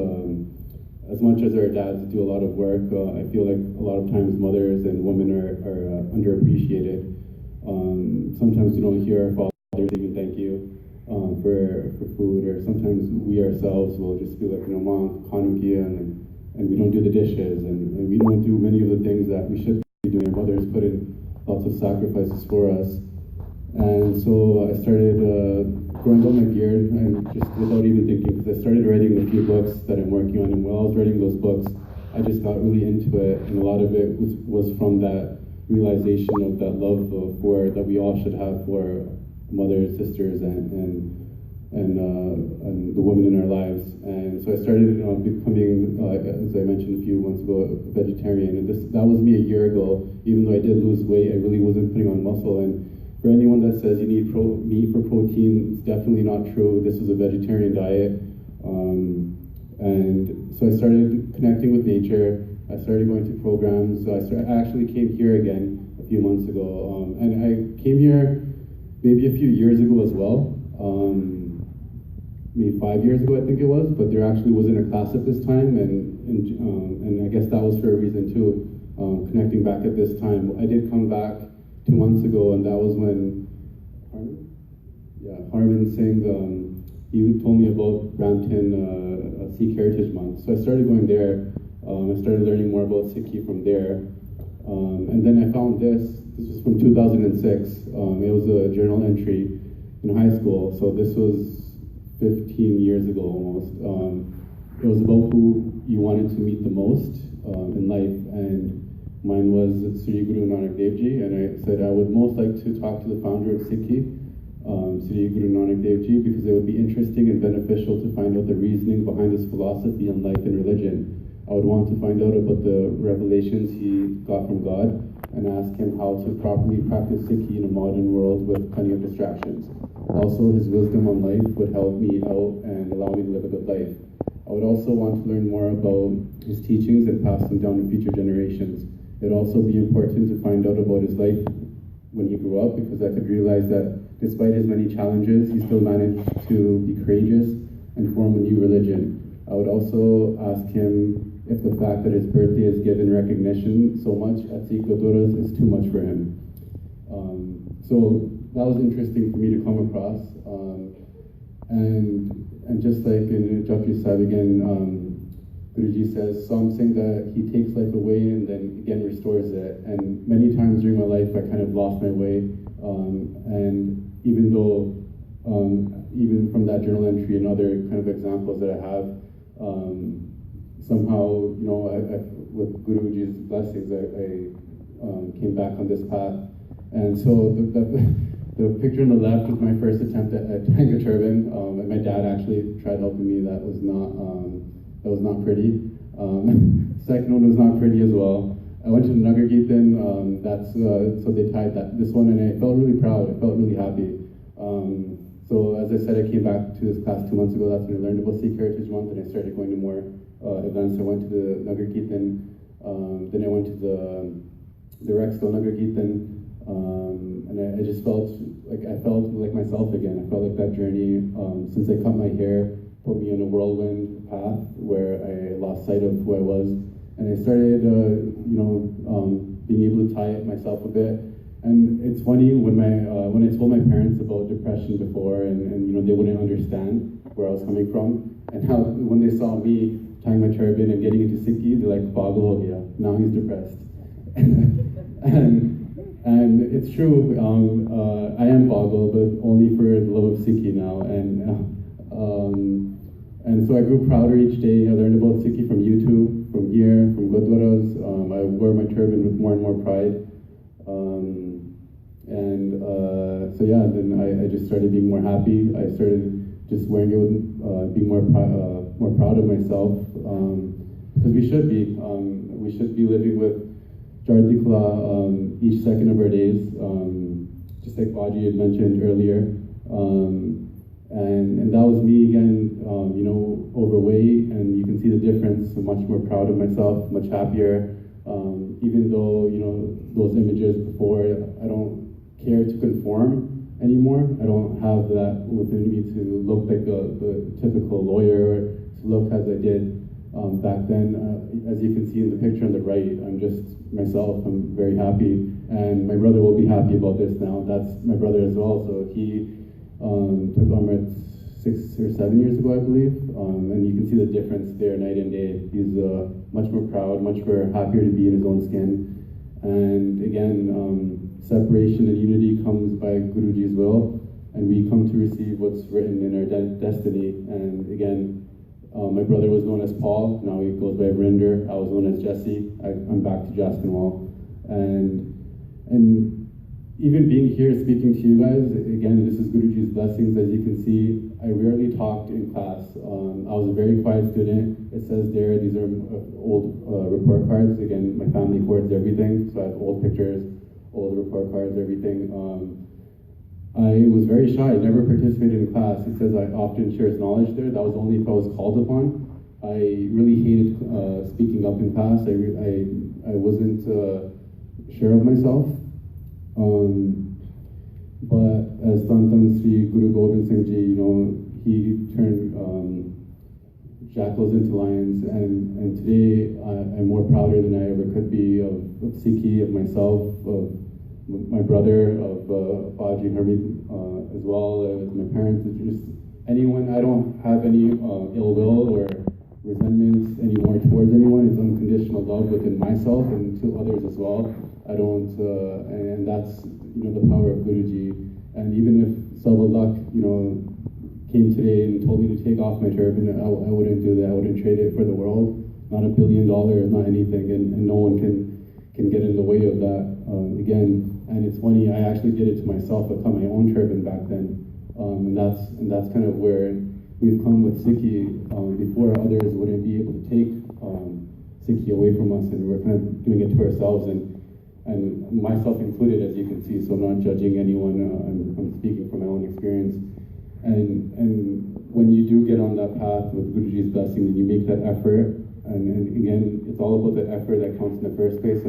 As much as our dads do a lot of work, I feel like a lot of times mothers and women are underappreciated. Sometimes we don't hear our fathers even thank you. for food, or sometimes we ourselves will just be like, you know, Mom, kanukia, and we don't do the dishes, and we don't do many of the things that we should be doing. Our mothers put in lots of sacrifices for us. And so I started growing out my beard, and just without even thinking, because I started writing a few books that I'm working on, and while I was writing those books, I just got really into it, and a lot of it was from that realization of that love that we all should have for mothers, sisters, and the women in our lives. And so I started becoming, as I mentioned a few months ago, a vegetarian, and that was me a year ago. Even though I did lose weight, I really wasn't putting on muscle. And for anyone that says you need meat for protein, it's definitely not true. This was a vegetarian diet. And so I started connecting with nature. I started going to programs. I actually came here again a few months ago. And I came here maybe a few years ago as well. Maybe 5 years ago, I think it was, but there actually wasn't a class at this time, and I guess that was for a reason too, connecting back at this time. I did come back 2 months ago, and that was when Harman Singh, he told me about Brampton Sikh Heritage Month. So I started going there. I started learning more about Sikhi from there. And then I found this was from 2006. It was a journal entry in high school. So this was 15 years ago almost. It was about who you wanted to meet the most in life, and mine was Sri Guru Nanak Dev Ji, and I said I would most like to talk to the founder of Sikhi, Sri Guru Nanak Dev Ji, because it would be interesting and beneficial to find out the reasoning behind his philosophy on life and religion. I would want to find out about the revelations he got from God, and ask him how to properly practice Sikhi in a modern world with plenty of distractions. Also, his wisdom on life would help me out and allow me to live a good life. I would also want to learn more about his teachings and pass them down to future generations. It would also be important to find out about his life when he grew up, because I could realize that despite his many challenges, he still managed to be courageous and form a new religion. I would also ask him if the fact that his birthday is given recognition so much at Sikh Gurdwaras is too much for him. So that was interesting for me to come across. And just like in Japji Sahib again, Guruji says, so I'm saying that he takes life away and then again restores it. And many times during my life, I kind of lost my way. And even though, even from that journal entry and other kind of examples that I have, somehow, you know, with Guruji's blessings, I came back on this path. And so the picture on the left was my first attempt at tying a turban, and my dad actually tried helping me. That was not pretty. Second one was not pretty as well. I went to the Nagar Kirtan. So they tied this one, and I felt really proud. I felt really happy. So as I said, I came back to this class 2 months ago. That's when I learned about Sikh Heritage Month, and I started going to more events. I went to the Nagar Kirtan, then I went to the Rexdale Nagar Kirtan, and I just felt like myself again. I felt like that journey, since I cut my hair, put me on a whirlwind path where I lost sight of who I was, and I started, being able to tie it myself a bit. And it's funny when I told my parents about depression before, and they wouldn't understand where I was coming from, and how when they saw me tying my turban and getting into Sikhi, they're like, "Pagal ho gaya, now he's depressed." and it's true, I am pagal, but only for the love of Sikhi now. And so I grew prouder each day. I learned about Sikhi from YouTube, from here, from Gurdwaras. I wore my turban with more and more pride. Then I just started being more happy. I started just wearing it with being more proud of myself, because we should be living with Jardikla each second of our days, just like Baji had mentioned earlier. And that was me again, overweight, and you can see the difference. I'm much more proud of myself, much happier. Even though, those images before, I don't care to conform anymore. I don't have that within me to look like the typical lawyer, to look as I did back then. As you can see in the picture on the right, I'm just myself. I'm very happy, and my brother will be happy about this now. That's my brother as well, so he Took Amrit 6 or 7 years ago, I believe, and you can see the difference there night and day. He's much more proud, much more happier to be in his own skin. And again, separation and unity comes by Guruji's will, and we come to receive what's written in our destiny. And again, my brother was known as Paul, now he goes by Vrinder. I was known as Jesse. I'm back to Jaskinwall. And even being here speaking to you guys, again, this is Guruji's blessings. As you can see, I rarely talked in class. I was a very quiet student. It says there, these are old report cards. Again, my family hoards everything, so I have old pictures, old report cards, everything. I was very shy, never participated in class. It says I often shares knowledge there. That was only if I was called upon. I really hated speaking up in class. I wasn't sure of myself. But as Tantan Sri Guru Gobind Singh Ji, he turned jackals into lions, and today I'm more prouder than I ever could be of Sikhi, of myself, of my brother, of Baji Harmeet as well, with my parents, just anyone. I don't have any ill will or resentment anymore towards anyone. It's unconditional love within myself and to others as well. I don't, and that's the power of Guruji. And even if Sabha Luck, came today and told me to take off my turban, I wouldn't do that. I wouldn't trade it for the world. Not $1 billion, not anything, and no one can get in the way of that. Again, and it's funny, I actually did it to myself. I cut my own turban back then, and that's kind of where we've come with Sikhi. Before, others wouldn't be able to take Sikhi away from us, and we're kind of doing it to ourselves, and myself included, as you can see. So I'm not judging anyone. I'm speaking from my own experience. And when you do get on that path with Guruji's blessing, and you make that effort, and again, it's all about the effort that counts in the first place.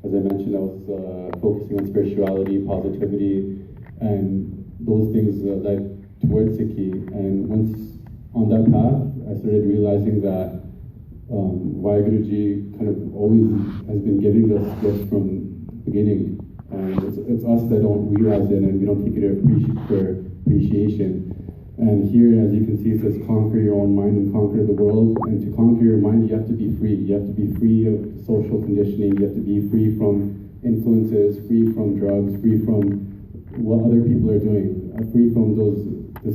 As I mentioned, I was focusing on spirituality, positivity, and those things led towards Sikhi. And once on that path, I started realizing that why Guruji kind of always has been giving us gifts from the beginning. And it's us that don't realize it, and we don't take it for appreciation. And here, as you can see, it says conquer your own mind and conquer the world. And to conquer your mind, you have to be free. You have to be free of social conditioning. You have to be free from influences, free from drugs, free from what other people are doing, free from those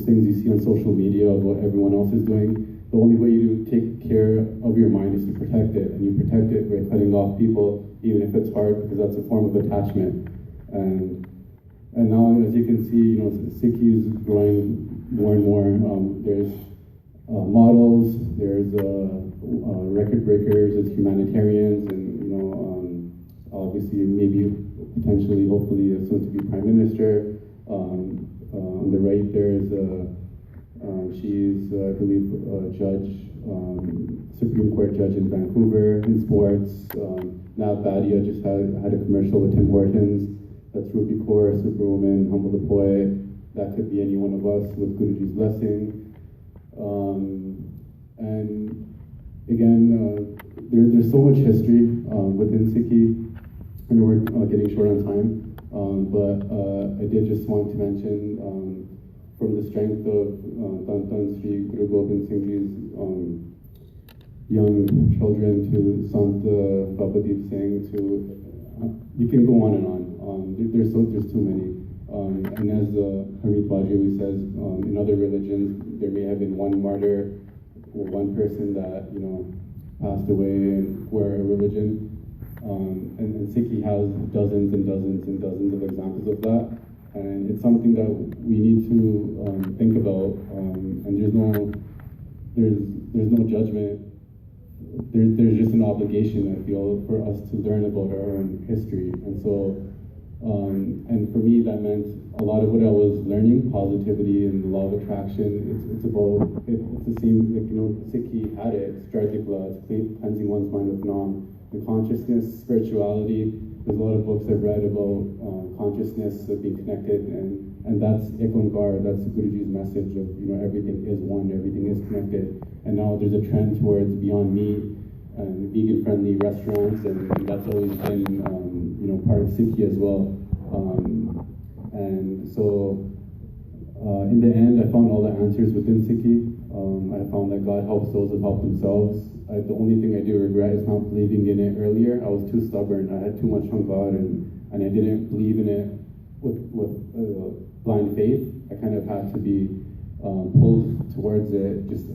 things you see on social media of what everyone else is doing. The only way you take care of your mind is to protect it, and you protect it by cutting off people, even if it's hard, because that's a form of attachment. And now, as you can see, Sikhi is growing more and more. There's models, there's record breakers, there's humanitarians, and obviously, maybe, potentially, hopefully, soon to be Prime Minister. On the right, there's she's, I believe, a judge, Supreme Court judge in Vancouver in sports. Nav Badia just had a commercial with Tim Hortons. That's Rupi Kaur, Superwoman, Humble the Poet. That could be any one of us with Guruji's blessing. And again, there's so much history within Sikhi. I know we're getting short on time, but I did just want to mention from the strength of Tantan Sri Guru Gobind Singh Ji's young children to Sant Babadeep Singh, to you can go on and on. There's too many. And as Harmeet Baji says, in other religions, there may have been one martyr or one person that passed away for a religion. And Sikhi has dozens and dozens and dozens of examples of that. And it's something that we need to think about. And there's no judgment. There's just an obligation, I feel, for us to learn about our own history. And so, and for me, that meant a lot of what I was learning, positivity and the law of attraction. It's the same, Sikhi had it. It's Jaitikla, it's cleansing one's mind with Nam. The consciousness, spirituality. There's a lot of books I've read about consciousness being connected, and that's Ekonkar. That's Guruji's message of everything is one, everything is connected. And now there's a trend towards Beyond Meat and vegan-friendly restaurants, and that's always been part of Sikhi as well. And so in the end, I found all the answers within Sikhi. I found that God helps those who help themselves. The only thing I do regret is not believing in it earlier. I was too stubborn. I had too much on God, and I didn't believe in it with blind faith. I kind of had to be pulled towards it just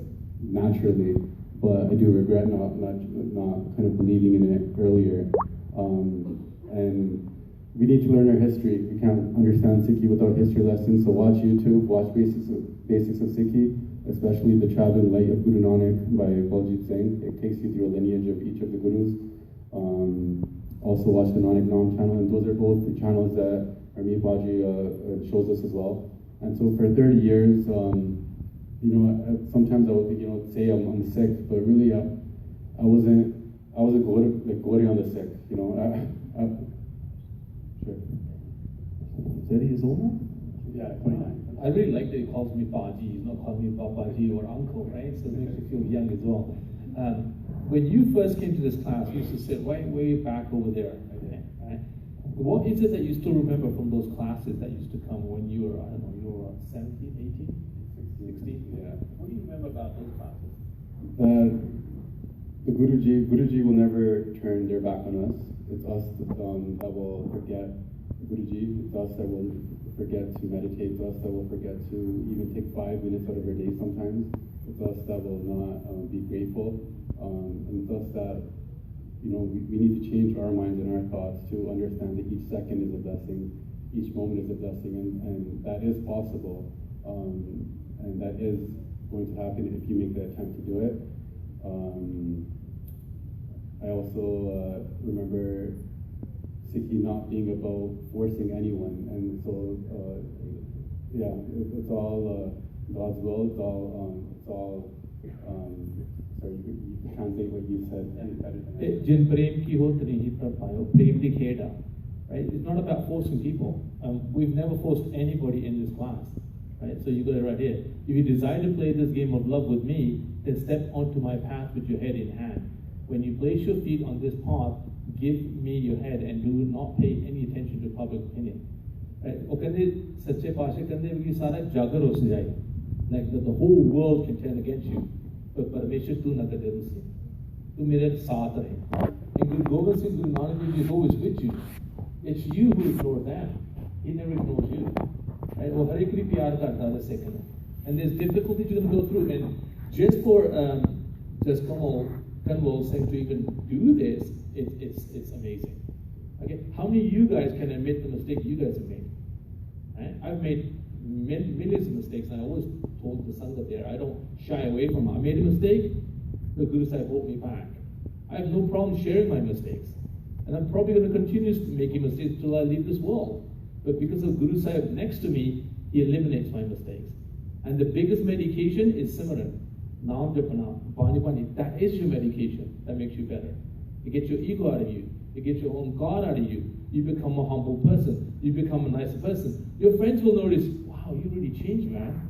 naturally. But I do regret not kind of believing in it earlier. And we need to learn our history. We can't understand Sikhi without history lessons. So watch YouTube, watch Basics of Sikhi, especially The Traveling Light of Guru Nanak by Baljit Singh. It takes you through a lineage of each of the gurus. Also watch the Nanak Nam channel, and those are both the channels that Ramit Baji shows us as well. And so for 30 years, sometimes I would say I'm sick, but really I wasn't Gori on the sick. Sure. 30 years old now? Yeah, 29. I really like that he calls me Baji. He's not calling me Babaji or uncle, right? So it makes me feel young as well. When you first came to this class, you used to sit way back over there, okay, right? What is it that you still remember from those classes that used to come when you were, 17, 18, 16? Yeah. What do you remember about those classes? The Guruji will never turn their back on us. It's us that will forget Guruji. It's us that will forget to meditate. It's us that will forget to even take 5 minutes out of our day sometimes. It's us that will not be grateful. And it's us that, we need to change our minds and our thoughts to understand that each second is a blessing, each moment is a blessing, and that is possible. And that is going to happen if you make the attempt to do it. I also remember Sikhi not being about forcing anyone, and so it's all God's will. It's all. Sorry, you translate what you said. Jin prem ki hot nahi tab paayo, prem di kheda. Right? It's not about forcing people. We've never forced anybody in this class. Right? So you got it right here. If you desire to play this game of love with me, then step onto my path with your head in hand. When you place your feet on this path, give me your head and do not pay any attention to public opinion. Right? Like the whole world can turn against you, but Parmeshwar tu na kade rusi. Tu mere saath rahe. And Guru Gobind Singh, Guru Nanak Dev Ji is always with you. It's you who ignore them. He never ignores you. Right? वो हर एक भी प्यार करता है second. And there's difficulties you're going to go through. And just for just Kanwal saying to even do this, it's amazing. Okay, how many of you guys can admit the mistake you guys have made? Right? I've made millions of mistakes, and I always told the Sangha there, I don't shy away from it. I made a mistake, the Guru Sahib brought me back. I have no problem sharing my mistakes. And I'm probably going to continue making mistakes till I leave this world. But because of Guru Sahib next to me, he eliminates my mistakes. And the biggest medication is Simran. Naam Japana, Bani Bani. That is your medication that makes you better. It gets your ego out of you. It gets your own God out of you. You become a humble person. You become a nicer person. Your friends will notice, wow, you really changed, man.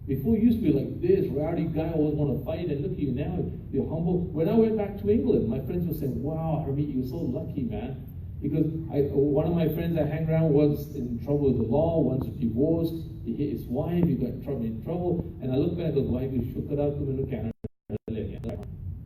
Before you used to be like this, rowdy guy, always want to fight, and look at you now, you're humble. When I went back to England, my friends were saying, wow, Harmeet, you're so lucky, man. Because one of my friends I hang around was in trouble with the law, once divorced, he hit his wife, he got in trouble, and I look back and go, why you shook it out to Canada?